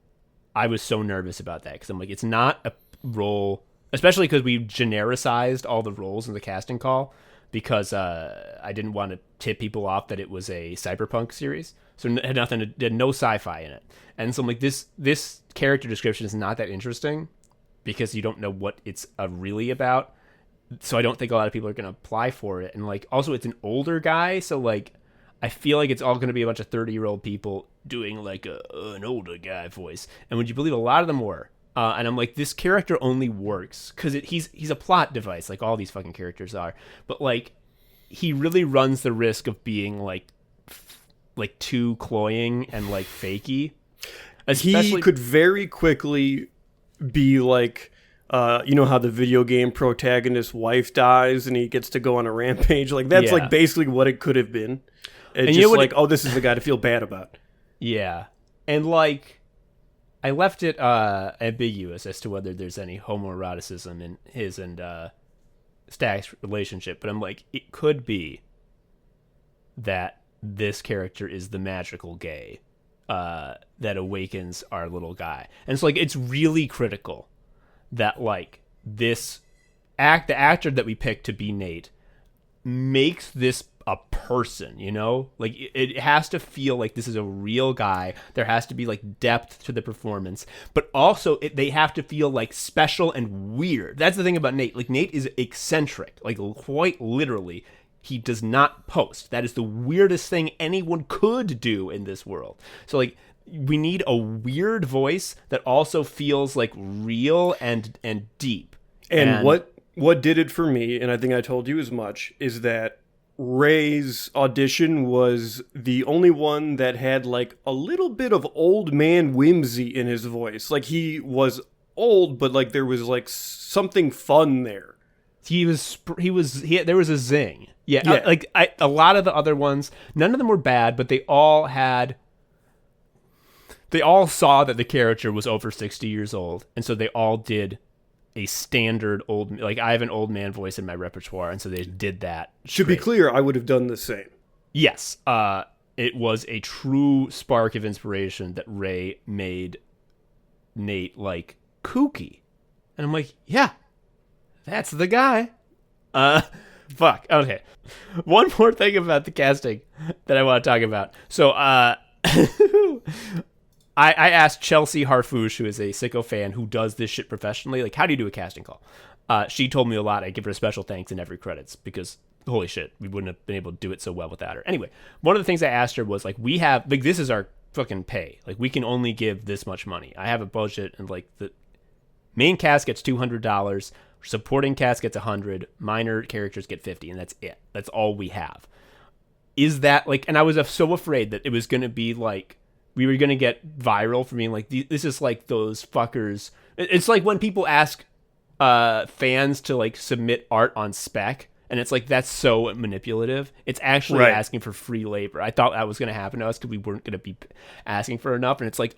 I was so nervous about that because I'm like, it's not a role, especially because we genericized all the roles in the casting call because I didn't want to tip people off that it was a cyberpunk series. So it had nothing to, had no sci-fi in it. And so I'm like, this character description is not that interesting because you don't know what it's really about. So I don't think a lot of people are going to apply for it. And like, also it's an older guy. So like, I feel like it's all going to be a bunch of 30-year-old people doing like an older guy voice. And would you believe a lot of them were? And I'm like, this character only works because he's a plot device, like all these fucking characters are. But like, he really runs the risk of being like too cloying and like fakey. He could very quickly be like, you know how the video game protagonist's wife dies and he gets to go on a rampage? Like that's like basically what it could have been. It's just like, oh, this is the guy to feel bad about. Yeah. And like, I left it ambiguous as to whether there's any homoeroticism in his and Stack's relationship, but I'm like, it could be that this character is the magical gay that awakens our little guy. And it's like, it's really critical that like the actor that we picked to be Nate makes this a person, you know? Like it has to feel like this is a real guy. There has to be like depth to the performance, but also they have to feel like special and weird. That's the thing about Nate. Like Nate is eccentric, like quite literally. He does not post. That is the weirdest thing anyone could do in this world. So like, we need a weird voice that also feels like real and deep. And what did it for me, and I think I told you as much, is that Ray's audition was the only one that had like a little bit of old man whimsy in his voice. Like he was old, but like there was like something fun there. There was a zing. Yeah. Like a lot of the other ones, none of them were bad, but they all saw that the character was over 60 years old, and so they all did a standard old, like I have an old man voice in my repertoire, and so they did that. Should be clear, I would have done the same. Yes, it was a true spark of inspiration that Ray made Nate like kooky, and I'm like, yeah, that's the guy. Fuck. Okay, one more thing about the casting that I want to talk about. So, I asked Chelsea Harfouche, who is a Sicko fan who does this shit professionally, like, how do you do a casting call? She told me a lot. I give her a special thanks in every credits because, holy shit, we wouldn't have been able to do it so well without her. Anyway, one of the things I asked her was, like, we have, like, this is our fucking pay. Like, we can only give this much money. I have a budget, and, like, the main cast gets $200, supporting cast gets $100, minor characters get $50, and that's it. That's all we have. Is that, like, and I was so afraid that it was going to be, like, we were going to get viral for being like, this is like those fuckers. It's like when people ask fans to like submit art on spec, and it's like, that's so manipulative. It's actually asking for free labor. I thought that was going to happen to us because we weren't going to be asking for enough. And it's like,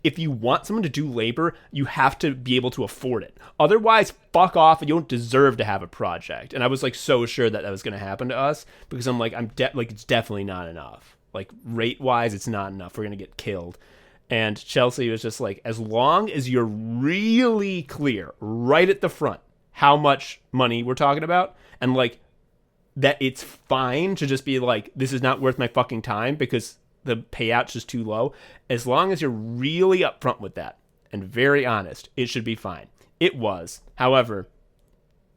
if you want someone to do labor, you have to be able to afford it. Otherwise, fuck off, and you don't deserve to have a project. And I was like so sure that was going to happen to us because I'm like, it's definitely not enough. Like, rate-wise, it's not enough. We're going to get killed. And Chelsea was just like, as long as you're really clear right at the front how much money we're talking about, and, like, that it's fine to just be like, this is not worth my fucking time because the payout's just too low. As long as you're really upfront with that and very honest, it should be fine. It was. However,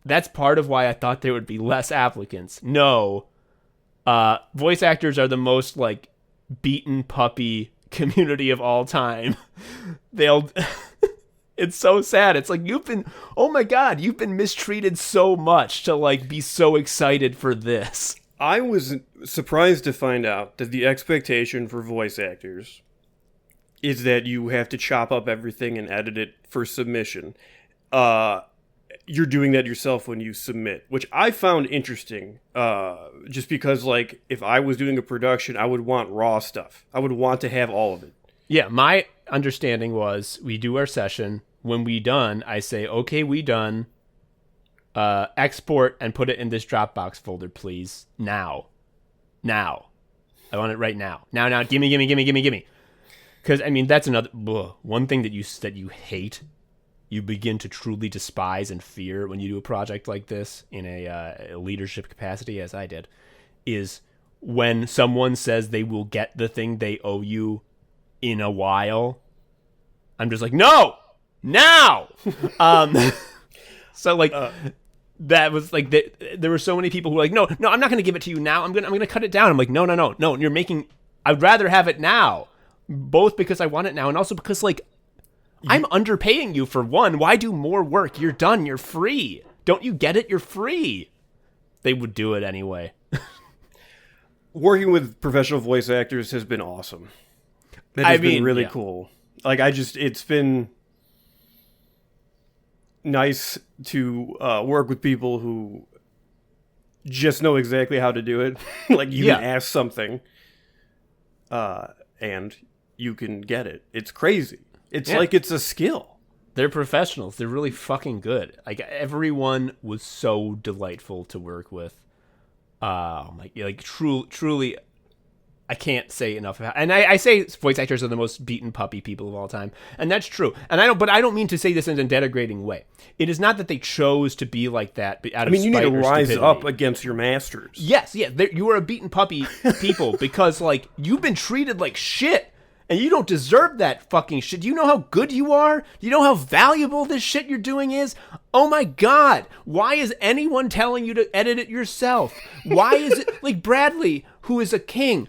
that's part of why I thought there would be less applicants. No. Voice actors are the most like beaten puppy community of all time. It's so sad. It's like, oh my God, you've been mistreated so much to like be so excited for this. I was surprised to find out that the expectation for voice actors is that you have to chop up everything and edit it for submission. You're doing that yourself when you submit, which I found interesting, just because, like, if I was doing a production, I would want raw stuff. I would want to have all of it. Yeah, my understanding was we do our session. When we done, I say, okay, we done. Export and put it in this Dropbox folder, please. Now. I want it right now. Now, gimme. Because I mean, that's another one thing that you hate, you begin to truly despise and fear when you do a project like this in a leadership capacity, as I did, is when someone says they will get the thing they owe you in a while. I'm just like, no, now. So like. That was like there were so many people who were like, no, I'm not going to give it to you now. I'm gonna cut it down. I'm like, no. You're making. I'd rather have it now, both because I want it now and also because like I'm underpaying you for one. Why do more work? You're done. You're free. Don't you get it? You're free. They would do it anyway. Working with professional voice actors has been awesome. That has been really cool. Like it's been nice to work with people who just know exactly how to do it. Like you can ask something and you can get it. It's crazy. It's like it's a skill. They're professionals. They're really fucking good. Like everyone was so delightful to work with. Truly I can't say enough. And I say voice actors are the most beaten puppy people of all time, and that's true. And I don't mean to say this in a denigrating way. It is not that they chose to be like that. Out of you need to rise stupidity. up against your masters. Yes, you are a beaten puppy people because like you've been treated like shit, and you don't deserve that fucking shit. Do you know how good you are? Do you know how valuable this shit you're doing is? Oh my God! Why is anyone telling you to edit it yourself? Why is it like Bradley, who is a king?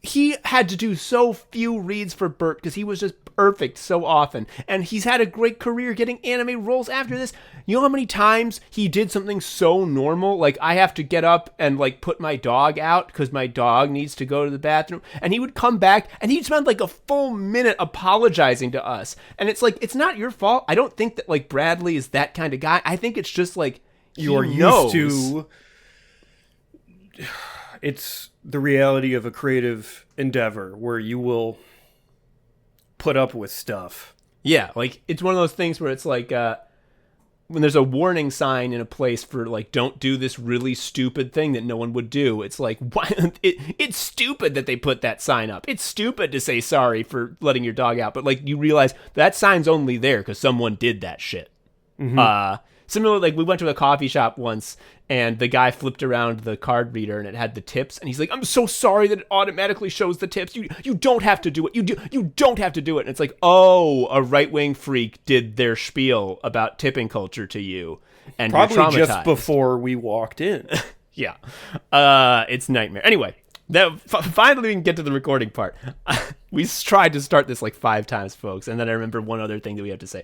He had to do so few reads for Bert because he was just perfect so often, and he's had a great career getting anime roles after this. You know how many times he did something so normal, like I have to get up and like put my dog out because my dog needs to go to the bathroom, and he would come back and he'd spend like a full minute apologizing to us, and it's like it's not your fault. I don't think that like Bradley is that kind of guy. I think it's just like you're used to. It's the reality of a creative endeavor where you will put up with stuff. Yeah, like it's one of those things where it's like when there's a warning sign in a place for like don't do this really stupid thing that no one would do. It's like why it's stupid that they put that sign up. It's stupid to say sorry for letting your dog out, but like you realize that sign's only there because someone did that shit. Mm-hmm. Similarly, like we went to a coffee shop once and the guy flipped around the card reader and it had the tips and he's like, I'm so sorry that it automatically shows the tips. You don't have to do it. You don't have to do it. And it's like, oh, a right-wing freak did their spiel about tipping culture to you and probably you're traumatized. Just before we walked in. Yeah. It's nightmare. Anyway, finally we can get to the recording part. We tried to start this like 5 times, folks, and then I remember one other thing that we have to say.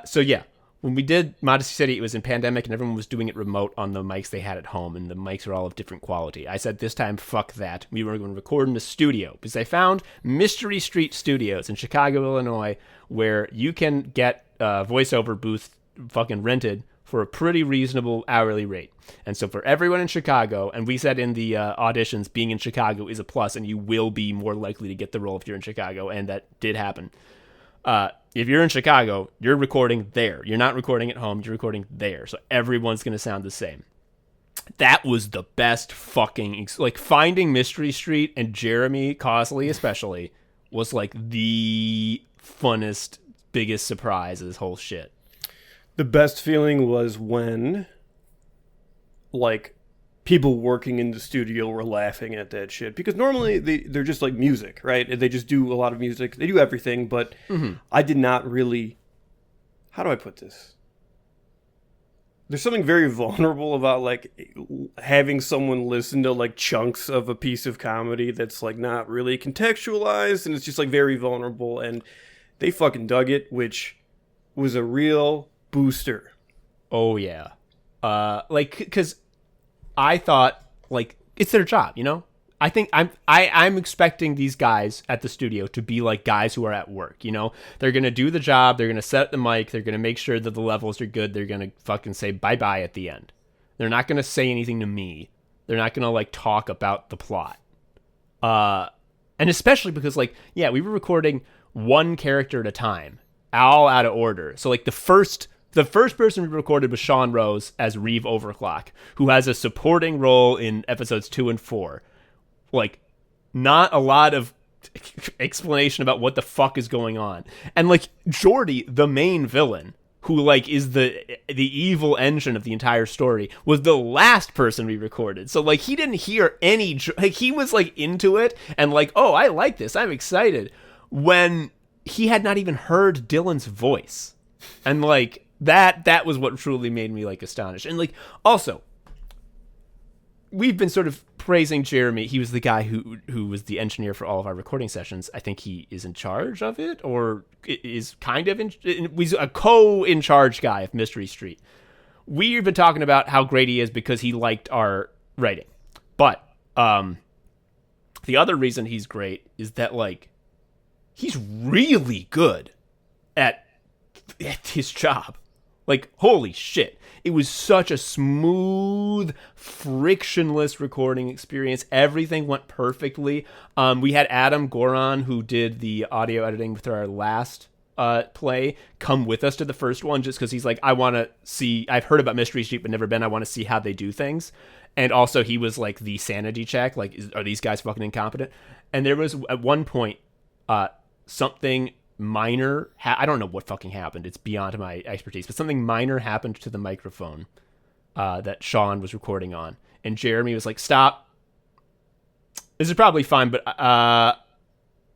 So yeah. When we did Modesty City, it was in pandemic and everyone was doing it remote on the mics they had at home, and the mics are all of different quality. I said this time, fuck that. We were going to record in a studio because I found Mystery Street Studios in Chicago, Illinois, where you can get a voiceover booth fucking rented for a pretty reasonable hourly rate. And so for everyone in Chicago, and we said in the auditions, being in Chicago is a plus, and you will be more likely to get the role if you're in Chicago, and that did happen. If you're in Chicago, you're recording there. You're not recording at home. You're recording there. So everyone's going to sound the same. That was the best fucking... Like, finding Mystery Street and Jeremy Cosley especially was, like, the funnest, biggest surprise of this whole shit. The best feeling was when, like, people working in the studio were laughing at that shit. Because normally they're just like music, right? They just do a lot of music. They do everything, but I did not really... How do I put this? There's something very vulnerable about like having someone listen to like chunks of a piece of comedy that's like not really contextualized, and it's just like very vulnerable, and they fucking dug it, which was a real booster. Oh yeah. Like, because I thought, like, it's their job, you know? I think I'm expecting these guys at the studio to be like guys who are at work, you know? They're going to do the job. They're going to set the mic. They're going to make sure that the levels are good. They're going to fucking say bye-bye at the end. They're not going to say anything to me. They're not going to, like, talk about the plot. And especially because, like, yeah, we were recording one character at a time, all out of order. So, like, the first person we recorded was Sean Rose as Reeve Overclock, who has a supporting role in episodes 2 and 4. Like, not a lot of explanation about what the fuck is going on. And like Jordy, the main villain, who like is the evil engine of the entire story, was the last person we recorded. So like he didn't hear any like he was like into it and like, oh, I like this, I'm excited, when he had not even heard Dylan's voice. And like that was what truly made me like astonished. And like also, we've been sort of praising Jeremy. He was the guy who was the engineer for all of our recording sessions. I think he is in charge of it, or is kind of was a co-in charge guy of Mystery Street. We've been talking about how great he is because he liked our writing. But the other reason he's great is that like he's really good at his job. Like, holy shit. It was such a smooth, frictionless recording experience. Everything went perfectly. We had Adam Goron, who did the audio editing with our last play, come with us to the first one just because he's like, I want to see, I've heard about Mystery Street but never been, I want to see how they do things. And also he was like the sanity check, like, are these guys fucking incompetent? And there was at one point something minor, I don't know what fucking happened, it's beyond my expertise, but something minor happened to the microphone that Sean was recording on, and Jeremy was like, stop, this is probably fine, but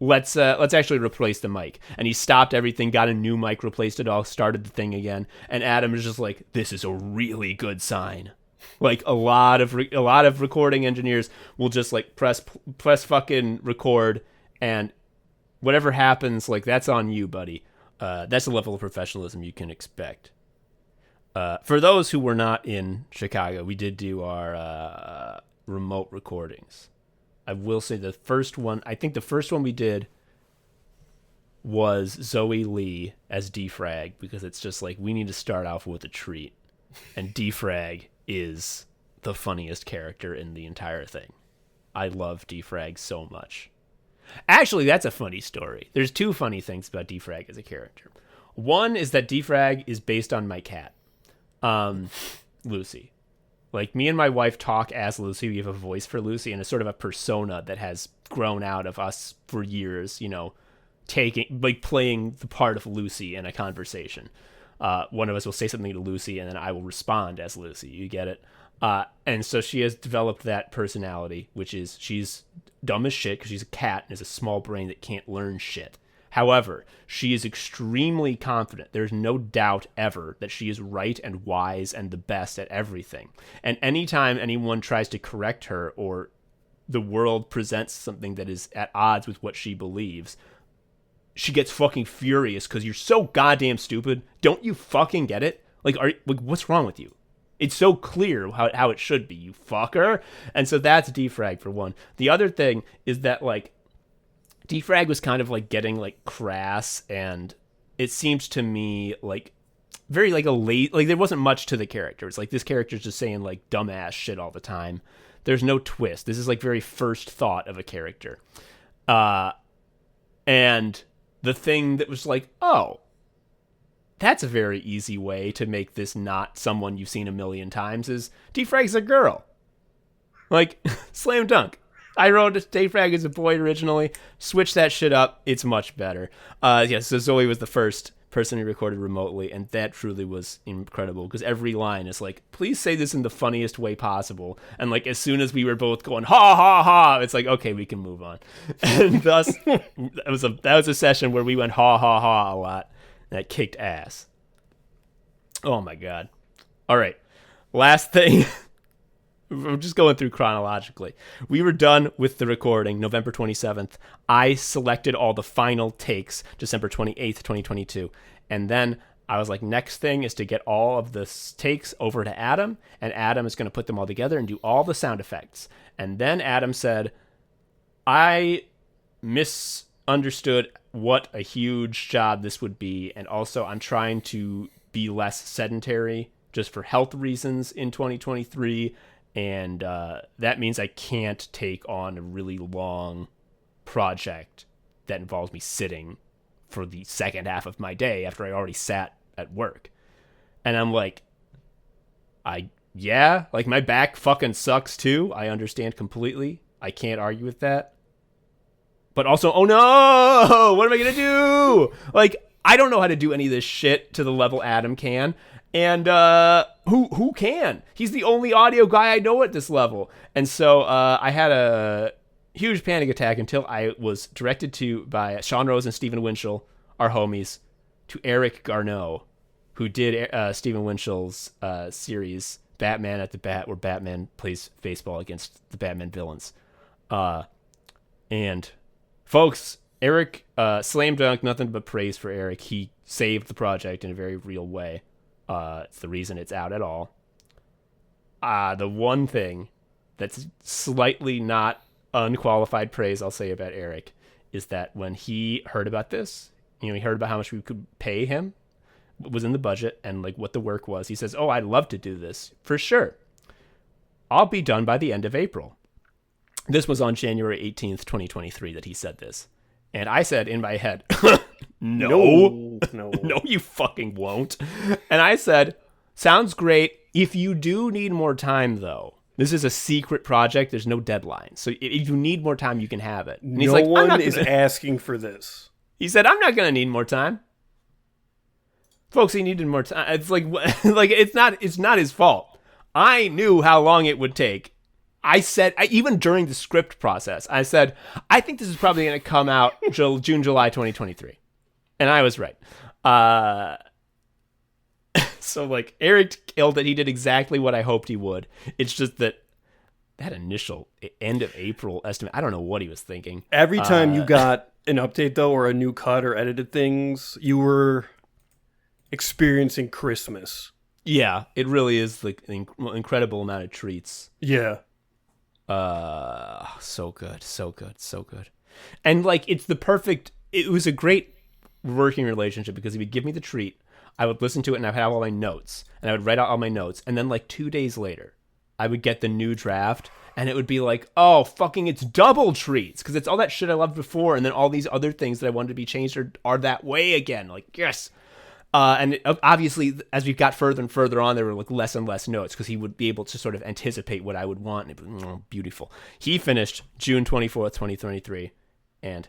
let's actually replace the mic. And he stopped everything, got a new mic, replaced it all, started the thing again, and Adam was just like, this is a really good sign. Like a lot of recording engineers will just like press fucking record, and whatever happens, like, that's on you, buddy. That's the level of professionalism you can expect. For those who were not in Chicago, we did do our remote recordings. I will say the first one we did was Zoe Lee as Defrag, because it's just like, we need to start off with a treat. And Defrag is the funniest character in the entire thing. I love Defrag so much. Actually, that's a funny story. There's two funny things about Defrag as a character. One is that Defrag is based on my cat, Lucy. Like, me and my wife talk as Lucy. We have a voice for Lucy, and it's sort of a persona that has grown out of us for years, you know, playing the part of Lucy in a conversation. One of us will say something to Lucy, and then I will respond as Lucy. You get it? And so she has developed that personality, which is she's dumb as shit because she's a cat and has a small brain that can't learn shit. However, she is extremely confident. There's no doubt ever that she is right and wise and the best at everything. And anytime anyone tries to correct her, or the world presents something that is at odds with what she believes, she gets fucking furious because you're so goddamn stupid. Don't you fucking get it? Like, what's wrong with you? It's so clear how it should be, you fucker. And so that's Defrag for one. The other thing is that, like, Defrag was kind of like getting like crass, and it seems to me like very like like there wasn't much to the character. It's like this character's just saying like dumbass shit all the time. There's no twist. This is like very first thought of a character. And the thing that was like, oh, that's a very easy way to make this not someone you've seen a million times, is Defrag's a girl. Like, slam dunk. I wrote Defrag as a boy originally, switched that shit up, it's much better. So Zoe was the first person we recorded remotely, and that truly was incredible, because every line is like, please say this in the funniest way possible. And like, as soon as we were both going, ha ha ha, it's like, okay, we can move on. And thus, that was a session where we went ha ha ha a lot. That kicked ass. Oh my god. All right. Last thing. We're just going through chronologically. We were done with the recording November 27th. I selected all the final takes December 28th, 2022. And then I was like, next thing is to get all of the takes over to Adam. And Adam is going to put them all together and do all the sound effects. And then Adam said, I misunderstood what a huge job this would be, and also I'm trying to be less sedentary just for health reasons in 2023, and that means I can't take on a really long project that involves me sitting for the second half of my day after I already sat at work. And I'm like, like, my back fucking sucks too. I understand completely. I can't argue with that. but also, oh no, what am I gonna do? Like, I don't know how to do any of this shit to the level Adam can. And who can? He's the only audio guy I know at this level. And so I had a huge panic attack until I was directed to by Sean Rose and Stephen Winchell, our homies, to Eric Garneau, who did Stephen Winchell's series Batman at the Bat, where Batman plays baseball against the Batman villains. And folks, Eric, slam dunk, nothing but praise for Eric. He saved the project in a very real way. It's the reason it's out at all. The one thing that's slightly not unqualified praise I'll say about Eric is that when he heard about this, he heard about how much we could pay him, what was in the budget, and like what the work was. He says, "Oh, I'd love to do this for sure. I'll be done by the end of April." This was on January 18th, 2023 that he said this. And I said in my head, no, you fucking won't. And I said, sounds great. If you do need more time, though, this is a secret project. There's no deadline. So if you need more time, you can have it. And he's no one is asking for this. He said, I'm not going to need more time. Folks, he needed more time. It's like it's not his fault. I knew how long it would take. I said, even during the script process, I said, I think this is probably going to come out June, July 2023. And I was right. So, like, Eric killed it. He did exactly what I hoped he would. It's just that initial end of April estimate, I don't know what he was thinking. Every time you got an update, though, or a new cut or edited things, you were experiencing Christmas. Yeah, it really is like an incredible amount of treats. Yeah. So good. And like, it was a great working relationship because he would give me the treat, I would listen to it, and I would have all my notes, and I would write out all my notes, and then like 2 days later, I would get the new draft, and it would be like, oh, fucking, it's double treats, because it's all that shit I loved before, and then all these other things that I wanted to be changed are that way again. Like, yes. And obviously, as we got further and further on, there were like less and less notes because he would be able to sort of anticipate what I would want. And it was beautiful. He finished June 24th, 2023. And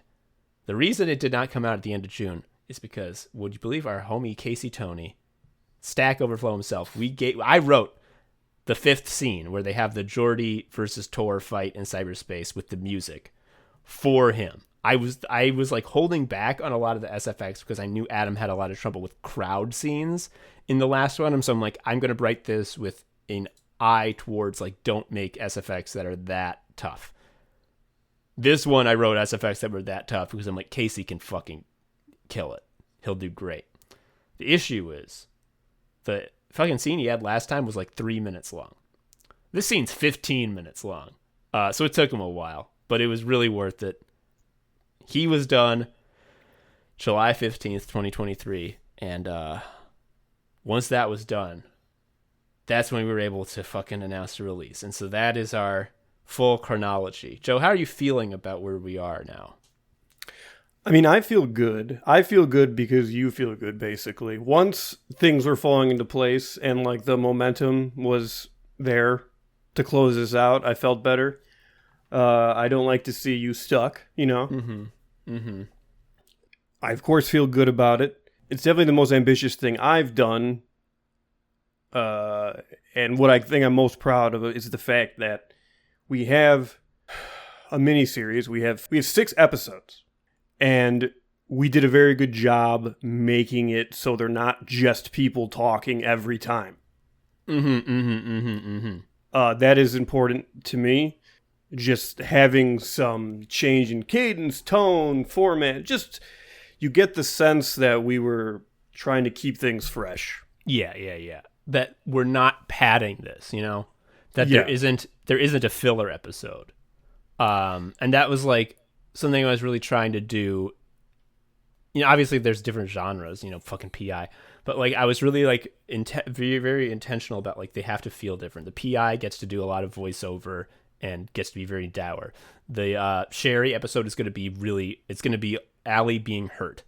the reason it did not come out at the end of June is because, would you believe, our homie Casey Tony, Stack Overflow himself, I wrote the 5th scene where they have the Geordi versus Tor fight in cyberspace with the music for him. I was like holding back on a lot of the SFX because I knew Adam had a lot of trouble with crowd scenes in the last one. And so I'm like, I'm going to write this with an eye towards like, don't make SFX that are that tough. This one I wrote SFX that were that tough because I'm like, Casey can fucking kill it. He'll do great. The issue is the fucking scene he had last time was like 3 minutes long. This scene's 15 minutes long. So it took him a while, but it was really worth it. He was done July 15th, 2023. And once that was done, that's when we were able to fucking announce the release. And so that is our full chronology. Joe, how are you feeling about where we are now? I mean, I feel good. I feel good because you feel good, basically. Once things were falling into place and like the momentum was there to close this out, I felt better. I don't like to see you stuck, you know? Mm-hmm. Mm-hmm. I, of course, feel good about it. It's definitely the most ambitious thing I've done. And what I think I'm most proud of is the fact that we have a miniseries. We have 6 episodes. And we did a very good job making it so they're not just people talking every time. Mm-hmm, mm-hmm, mm-hmm, mm-hmm. That is important to me. Just having some change in cadence, tone, format. Just, you get the sense that we were trying to keep things fresh. Yeah. That we're not padding this, you know? That there isn't a filler episode. And that was like something I was really trying to do. You know, obviously there's different genres, you know, fucking PI. But like I was really like very, very intentional about like they have to feel different. The PI gets to do a lot of voiceover and gets to be very dour. The Sherry episode is going to be it's going to be Allie being hurt.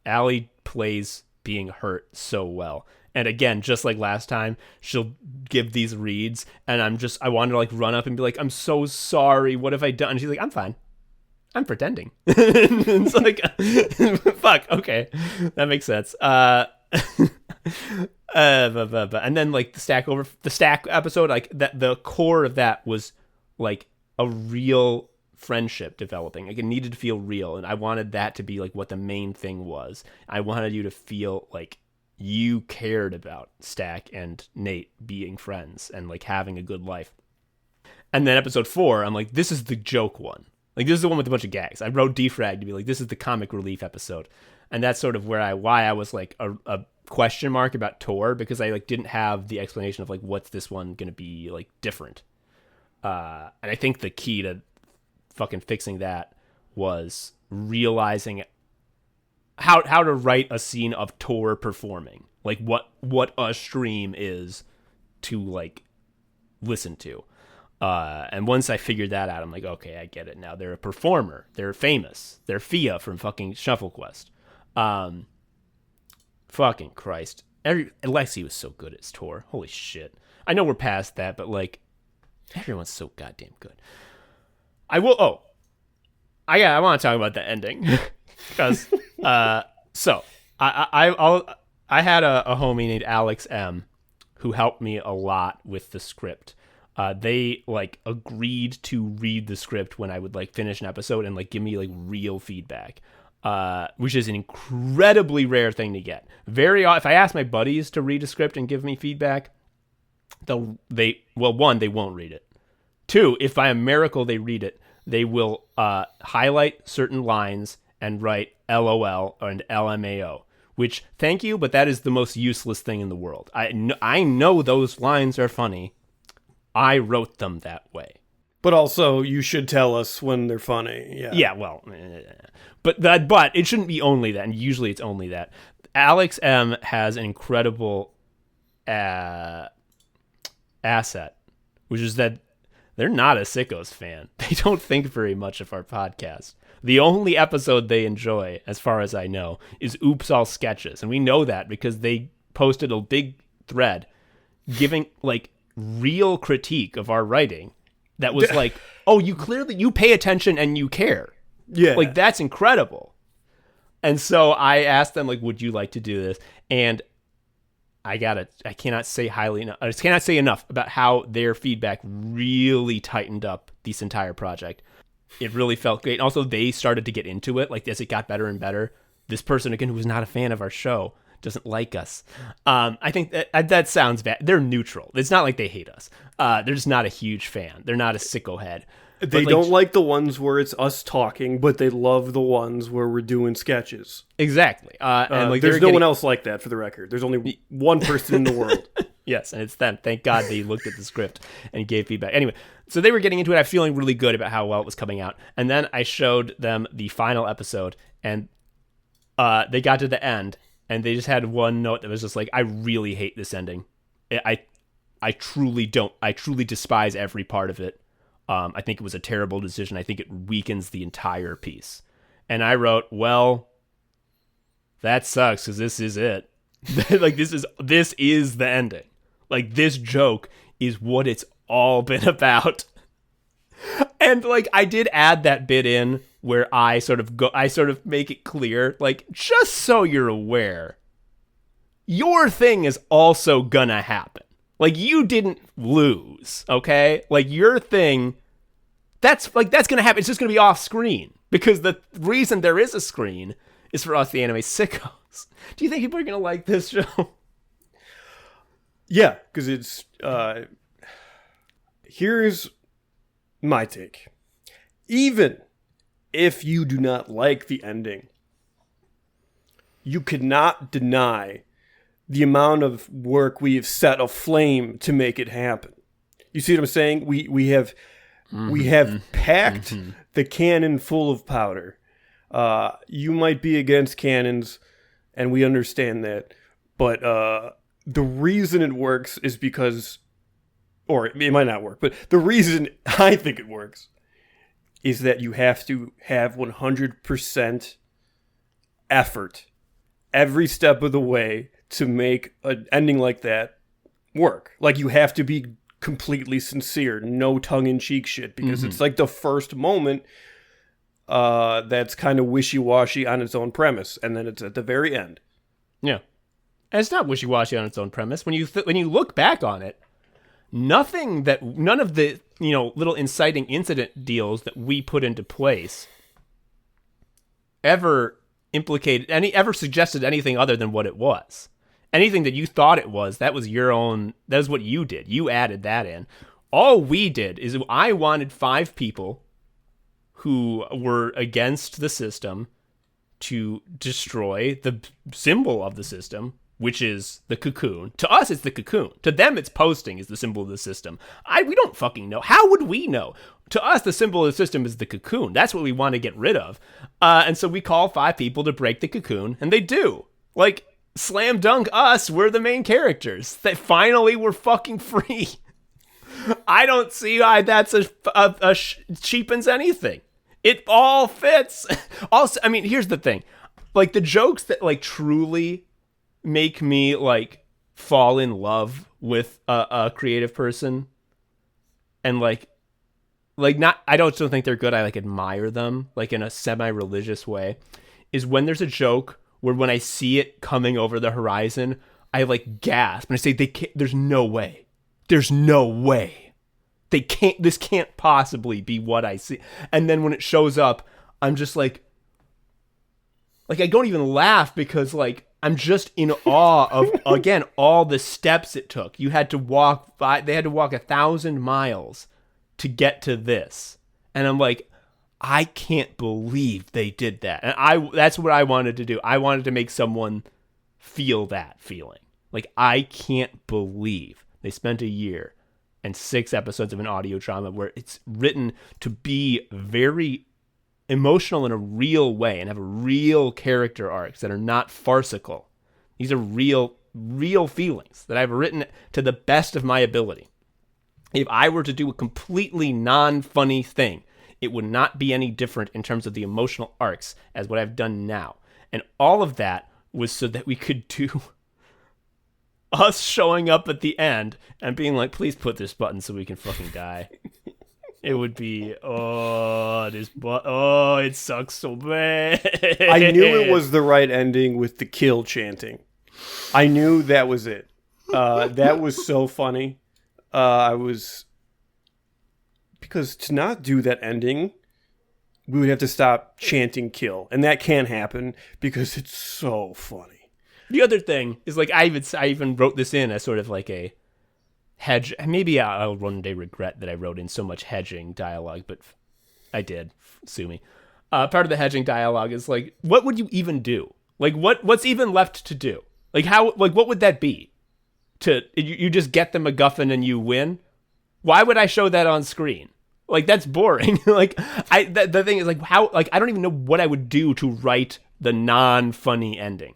Allie plays being hurt so well. And again, just like last time, she'll give these reads and I want to like run up and be like, I'm so sorry. What have I done? And she's like, I'm fine. I'm pretending. It's like, fuck, okay. That makes sense. And then like the stack episode, like that, the core of that was like a real friendship developing. Like it needed to feel real, and I wanted that to be like what the main thing was. I wanted you to feel like you cared about Stack and Nate being friends and like having a good life. And then episode 4, I'm like, this is the joke one. Like this is the one with a bunch of gags. I wrote Defrag to be like, this is the comic relief episode. And that's sort of why I was like a question mark about Tor, because I like didn't have the explanation of like what's this one gonna be like different. And I think the key to fucking fixing that was realizing how to write a scene of Tor performing, like what a stream is to like listen to. And once I figured that out, I'm like, okay, I get it now. They're a performer. They're famous. They're Fia from fucking Shuffle Quest. Fucking Christ. Lexi was so good as Tor. Holy shit. I know we're past that, but like, everyone's so goddamn good. I want to talk about the ending because so I had a homie named Alex M who helped me a lot with the script. They like agreed to read the script when I would like finish an episode and like give me like real feedback, which is an incredibly rare thing to get. If I ask my buddies to read a script and give me feedback, they won't read it. 2, if by a miracle they read it, they will highlight certain lines and write LOL and LMAO, which, thank you, but that is the most useless thing in the world. I know those lines are funny. I wrote them that way. But also, you should tell us when they're funny. Yeah. Yeah, well, but it shouldn't be only that, and usually it's only that. Alex M has an incredible asset, which is that they're not a Sickos fan. They don't think very much of our podcast. The only episode they enjoy, as far as I know, is Oops All Sketches. And we know that because they posted a big thread giving like real critique of our writing that was like, oh, you pay attention and you care. Yeah. Like, that's incredible. And so I asked them, like, would you like to do this? And I cannot say enough about how their feedback really tightened up this entire project. It really felt great. And also, they started to get into it. Like, as it got better and better, this person, again, who was not a fan of our show, doesn't like us. I think that sounds bad. They're neutral. It's not like they hate us. They're just not a huge fan. They're not a sicko head. They don't like the ones where it's us talking, but they love the ones where we're doing sketches. Exactly. And like, there's no one else like that, for the record. There's only one person in the world. Yes, and it's them. Thank God they looked at the script and gave feedback. Anyway, so they were getting into it. I'm feeling really good about how well it was coming out. And then I showed them the final episode, and they got to the end, and they just had one note that was just like, I really hate this ending. I truly despise every part of it. I think it was a terrible decision. I think it weakens the entire piece. And I wrote, well, that sucks because this is it. Like, this is the ending. Like, this joke is what it's all been about. And like, I did add that bit in where I sort of make it clear, like, just so you're aware, your thing is also gonna happen. Like, you didn't lose, okay? Like, your thing, that's gonna happen. It's just gonna be off screen, because the reason there is a screen is for us, the anime sickos. Do you think people are gonna like this show? Yeah, because it's here's my take. Even if you do not like the ending, you could not deny the amount of work we have set aflame to make it happen. You see what I'm saying? We have packed the cannon full of powder. You might be against cannons, and we understand that, but the reason it works is because, or it might not work, but the reason I think it works is that you have to have 100% effort every step of the way to make an ending like that work. Like, you have to be completely sincere, no tongue-in-cheek shit, because it's like the first moment that's kind of wishy-washy on its own premise, and then it's at the very end. Yeah. And it's not wishy-washy on its own premise. When you look back on it, none of the, little inciting incident deals that we put into place ever suggested anything other than what it was. Anything that you thought it was, that was what you did. You added that in. All we did is I wanted 5 people who were against the system to destroy the symbol of the system, which is the cocoon. To us, it's the cocoon. To them, it's posting is the symbol of the system. We don't fucking know. How would we know? To us, the symbol of the system is the cocoon. That's what we want to get rid of. And so we call 5 people to break the cocoon, and they do. Like, slam dunk us, we're the main characters. That finally we're fucking free. I don't see why that's cheapens anything. It all fits. Also, I mean, here's the thing. Like, the jokes that, like, truly make me, like, fall in love with a creative person and, not, I don't still think they're good. I, like, admire them, like, in a semi-religious way, is when there's a joke where when I see it coming over the horizon, I, like, gasp. And I say, there's no way. There's no way. This can't possibly be what I see. And then when it shows up, I'm just like I don't even laugh because, like, I'm just in awe of, again, all the steps it took. They had to walk 1,000 miles to get to this. And I'm like, I can't believe they did that. And that's what I wanted to do. I wanted to make someone feel that feeling. Like, I can't believe they spent a year and 6 episodes of an audio drama where it's written to be very emotional in a real way and have real character arcs that are not farcical. These are real feelings that I've written to the best of my ability. If I were to do a completely non-funny thing, it would not be any different in terms of the emotional arcs as what I've done now. And all of that was so that we could do us showing up at the end and being like, please put this button so we can fucking die. It would be, it sucks so bad. I knew it was the right ending with the kill chanting. I knew that was it. That was so funny. Because to not do that ending, we would have to stop chanting kill. And that can't happen because it's so funny. The other thing is, like, I even wrote this in as sort of like a hedge. Maybe I'll one day regret that I wrote in so much hedging dialogue, but I did. Sue me. Part of the hedging dialogue is, like, what would you even do? Like, what's even left to do? Like, what would that be? You just get the MacGuffin and you win? Why would I show that on screen? Like, that's boring. Like, the thing is, like, how, like, I don't even know what I would do to write the non-funny ending.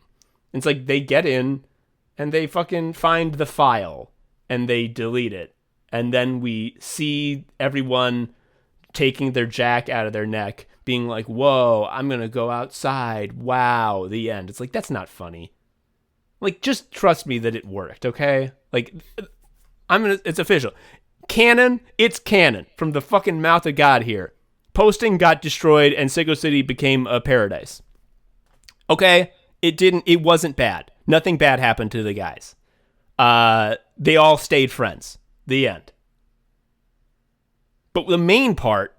It's like they get in and they fucking find the file and they delete it. And then we see everyone taking their jack out of their neck, being like, whoa, I'm going to go outside. Wow, the end. It's like, that's not funny. Like, just trust me that it worked, okay? Like, it's official. Canon, it's canon. From the fucking mouth of God here. Posting got destroyed and Sicko City became a paradise. Okay? It wasn't bad. Nothing bad happened to the guys. They all stayed friends. The end. But the main part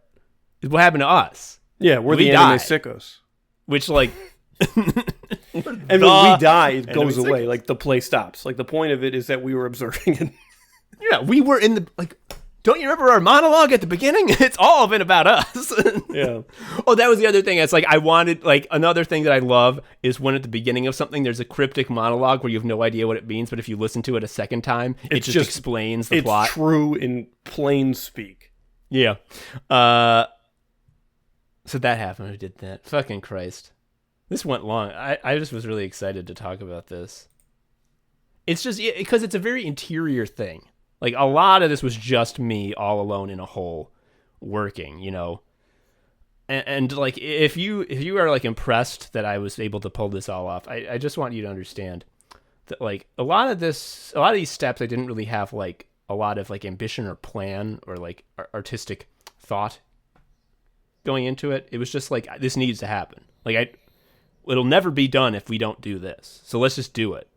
is what happened to us. Yeah, we're the anime sickos. Which, like... and when we die, it goes away. Like, the play stops. Like, the point of it is that we were observing it. Yeah, we were in the... like. Don't you remember our monologue at the beginning? It's all been about us. Yeah. Oh, that was the other thing. It's like I wanted, like, another thing that I love is when at the beginning of something there's a cryptic monologue where you have no idea what it means, but if you listen to it a second time, it just explains the plot. It's true in plain speak. Yeah. So that happened. We did that. Fucking Christ. This went long. I just was really excited to talk about this. It's just because it's a very interior thing. Like, a lot of this was just me all alone in a hole working, you know? And like, if you are, like, impressed that I was able to pull this all off, I just want you to understand that, like, a lot of these steps, I didn't really have, like, a lot of, like, ambition or plan or, like, artistic thought going into it. It was just like, this needs to happen. Like, it'll never be done if we don't do this. So let's just do it.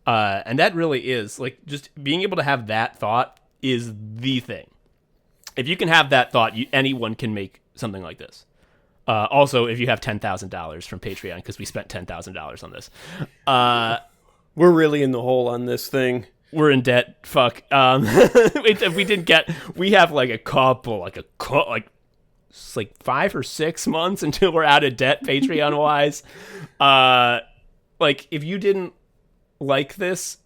And that really is, like, just being able to have that thought is the thing. If you can have that thought, anyone can make something like this. Also, if you have $10,000 from Patreon, because we spent $10,000 on this. We're really in the hole on this thing. We're in debt. Fuck. If we didn't get, we have like it's like 5 or 6 months until we're out of debt, Patreon wise. Like, if you didn't like this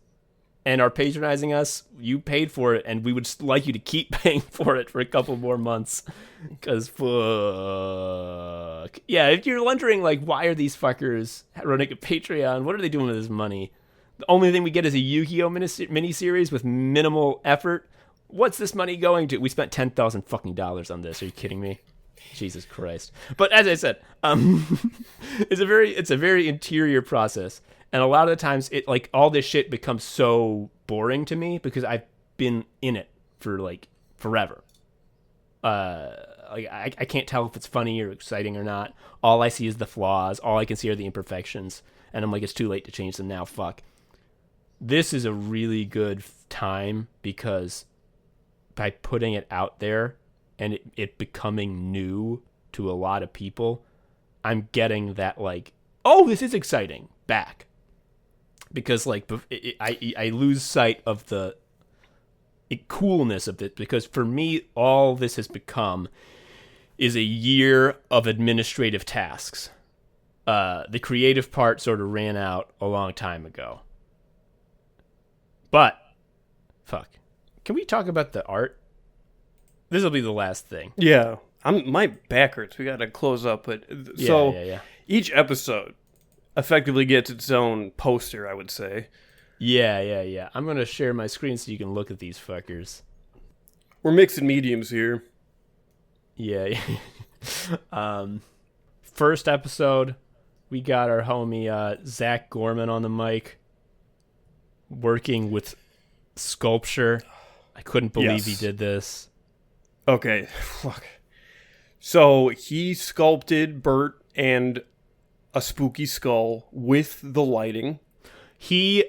and are patronizing us, you paid for it, and we would like you to keep paying for it for a couple more months. Because fuck. Yeah, if you're wondering, like, why are these fuckers running a Patreon? What are they doing with this money? The only thing we get is a Yu-Gi-Oh miniseries with minimal effort. What's this money going to? We spent $10,000 fucking dollars on this. Are you kidding me? Jesus Christ. But as I said, it's a very interior process. And a lot of the times, it, like, all this shit becomes so boring to me because I've been in it for, like, forever. Like, I can't tell if it's funny or exciting or not. All I see is the flaws. All I can see are the imperfections. And I'm like, it's too late to change them now. Fuck. This is a really good time because by putting it out there and it becoming new to a lot of people, I'm getting that, like, oh, this is exciting back. Because, like, I lose sight of the coolness of it, because for me, all this has become is a year of administrative tasks. The creative part sort of ran out a long time ago. But, fuck. Can we talk about the art? This will be the last thing. Yeah. My back hurts. We got to close up. But yeah. Each episode effectively gets its own poster, I would say. Yeah. I'm going to share my screen so you can look at these fuckers. We're mixing mediums here. Yeah. First episode, we got our homie Zach Gorman on the mic, working with sculpture. I couldn't believe he did this. Okay, fuck. So he sculpted Bert and a spooky skull with the lighting. I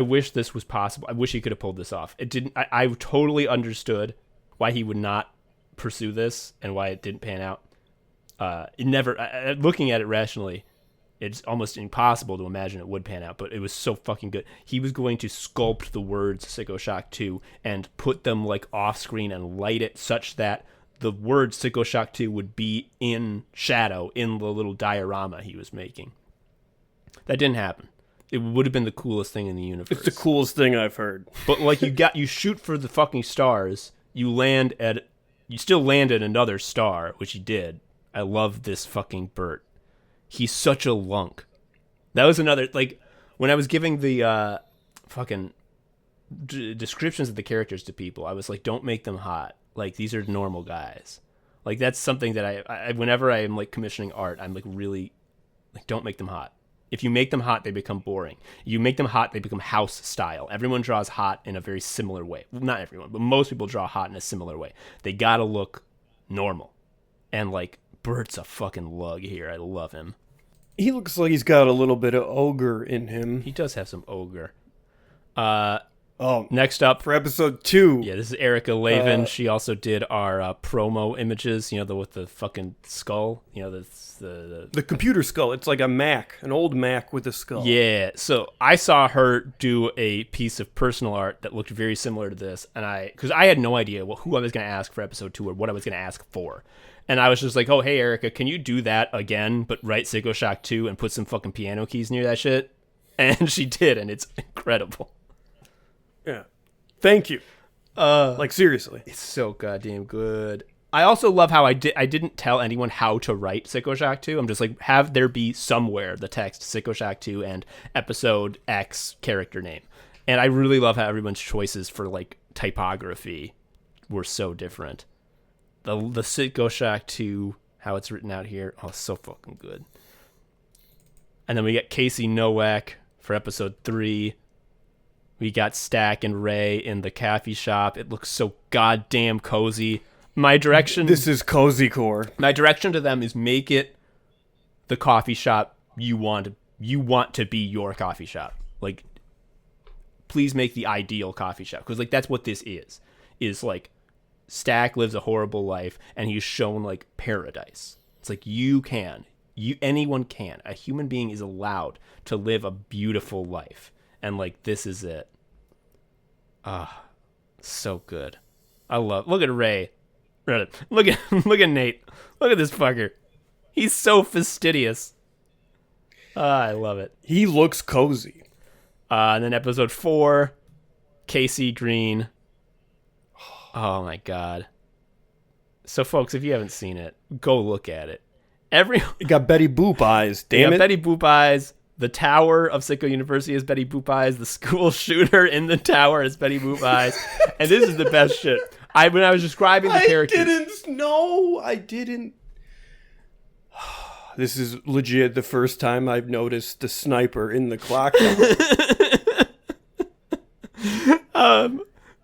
wish this was possible. I wish he could have pulled this off. It didn't. I totally understood why he would not pursue this and why it didn't pan out. It never. Looking at it rationally, it's almost impossible to imagine it would pan out, but it was so fucking good. He was going to sculpt the words Sicko Shock 2 and put them, like, off screen and light it such that the word Sicko Shock 2 would be in shadow in the little diorama he was making. That didn't happen. It would have been the coolest thing in the universe. It's the coolest thing I've heard. But, like, you shoot for the fucking stars, you still land at another star, which he did. I love this fucking Bert. He's such a lunk. That was another, like, when I was giving the fucking descriptions of the characters to people, I was like, don't make them hot. Like, these are normal guys. Like, that's something that I whenever I am, like, commissioning art, I'm, like, really, like, don't make them hot. If you make them hot, they become boring. You make them hot, they become house style. Everyone draws hot in a very similar way. Well, not everyone, but most people draw hot in a similar way. They gotta look normal. And, like, Bert's a fucking lug here. I love him. He looks like he's got a little bit of ogre in him. He does have some ogre. Next up for episode 2. Yeah, this is Erica Lavin. She also did our promo images. You know, with the fucking skull. You know, the computer skull. It's like a Mac, an old Mac with a skull. Yeah. So I saw her do a piece of personal art that looked very similar to this, and because I had no idea who I was going to ask for episode 2 or what I was going to ask for. And I was just like, oh, hey, Erica, can you do that again, but write Sicko Shock 2 and put some fucking piano keys near that shit? And she did, and it's incredible. Yeah. Thank you. Like, seriously. It's so goddamn good. I also love how I didn't tell anyone how to write Sicko Shock 2. I'm just like, have there be somewhere the text Sicko Shock 2 and episode X character name. And I really love how everyone's choices for, like, typography were so different. The Sicko Shock 2, how it's written out here, oh, so fucking good. And then we get Casey Nowak for episode 3. We got Stack and Ray in the coffee shop. It looks so goddamn cozy. My direction... This is cozy core. My direction to them is make it the coffee shop you want to be your coffee shop. Like, please make the ideal coffee shop. Because, like, that's what this is like, Stack lives a horrible life, and he's shown, like, paradise. It's like, anyone can. A human being is allowed to live a beautiful life. And, like, this is it. So good. Look at Ray. Look at Nate. Look at this fucker. He's so fastidious. I love it. He looks cozy. And then episode 4, Casey Green. Oh my god. So folks, if you haven't seen it, go look at it. It got Betty Boop eyes. Damn it. Betty Boop eyes. The tower of Sicko University is Betty Boop eyes. The school shooter in the tower is Betty Boop eyes. And this is the best shit. When I was describing the characters... I didn't. This is legit the first time I've noticed the sniper in the clock tower.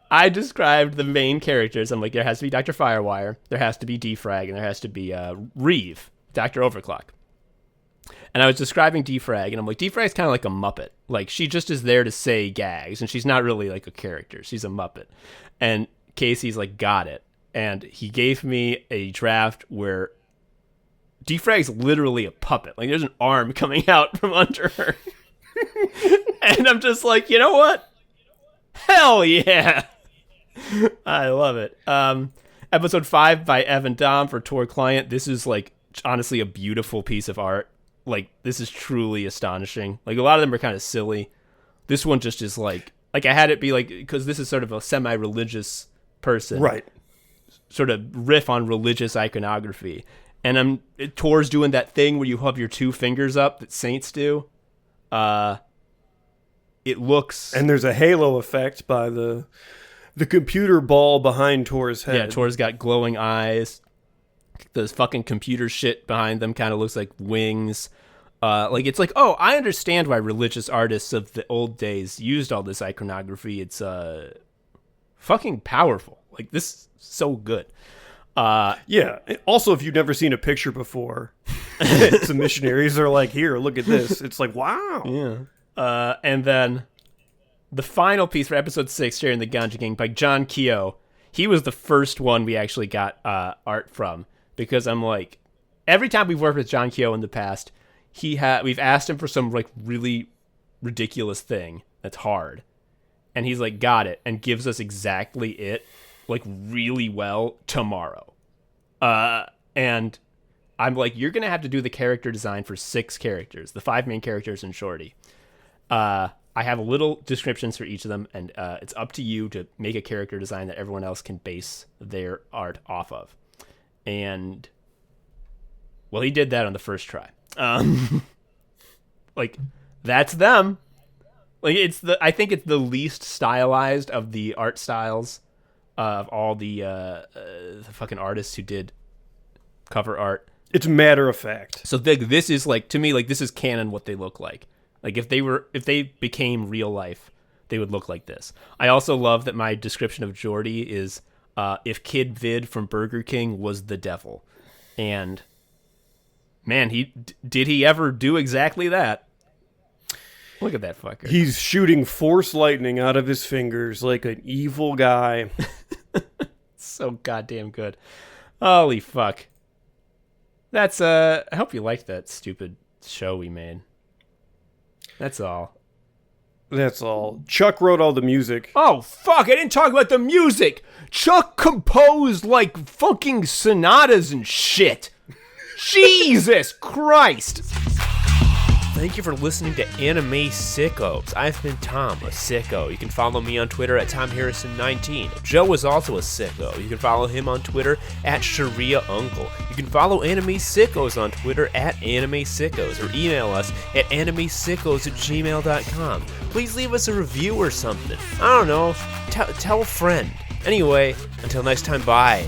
I described the main characters. I'm like, there has to be Dr. Firewire, there has to be Defrag, and there has to be Reeve, Dr. Overclock. And I was describing Defrag, and I'm like, Defrag's kind of like a Muppet. Like, she just is there to say gags, and she's not really like a character. She's a Muppet. And Casey's like, got it. And he gave me a draft where Defrag's literally a puppet. Like, there's an arm coming out from under her. And I'm just like, you know what? Hell yeah. I love it. Episode 5 by Evan Dom for Tor Client. This is, like, honestly a beautiful piece of art. Like, this is truly astonishing. Like, a lot of them are kind of silly. This one just is like I had it be like, because this is sort of a semi-religious person. Right. Sort of riff on religious iconography. And Tor's doing that thing where you have your 2 fingers up that saints do. It looks... And there's a halo effect by the computer ball behind Tor's head. Yeah, Tor's got glowing eyes. The fucking computer shit behind them kind of looks like wings. Like, it's like, oh, I understand why religious artists of the old days used all this iconography. It's fucking powerful. Like, this is so good. Yeah. Also, if you've never seen a picture before, some missionaries are like, here, look at this. It's like, wow. Yeah. And then the final piece for episode 6, Sharing the Ganja Gang by John Keogh. He was the first one we actually got art from, because I'm like, every time we've worked with John Keogh in the past, we've asked him for some like really ridiculous thing that's hard, and he's like, got it, and gives us exactly it, like, really well tomorrow. And I'm like, you're gonna have to do the character design for 6 characters, the 5 main characters and Shorty. I have little descriptions for each of them, and it's up to you to make a character design that everyone else can base their art off of. And, well, he did that on the first try. Like, that's them. Like, I think it's the least stylized of the art styles of all the fucking artists who did cover art. It's matter of fact. So this is, like, to me, like, this is canon what they look like. Like, if they became real life, they would look like this. I also love that my description of Jordy is if Kid Vid from Burger King was the devil. And, man, did he ever do exactly that? Look at that fucker. He's shooting force lightning out of his fingers like an evil guy. So goddamn good. Holy fuck. That's, I hope you liked that stupid show we made. That's all. That's all. Chuck wrote all the music. Oh, fuck, I didn't talk about the music. Chuck composed, like, fucking sonatas and shit. Jesus Christ. Thank you for listening to Anime Sickos. I've been Tom, a sicko. You can follow me on Twitter at TomHarrison19. Joe is also a sicko. You can follow him on Twitter at Sharia Uncle. You can follow Anime Sickos on Twitter at Anime Sickos, or email us at animesickos@gmail.com. Please leave us a review or something. I don't know. Tell a friend. Anyway, until next time, bye.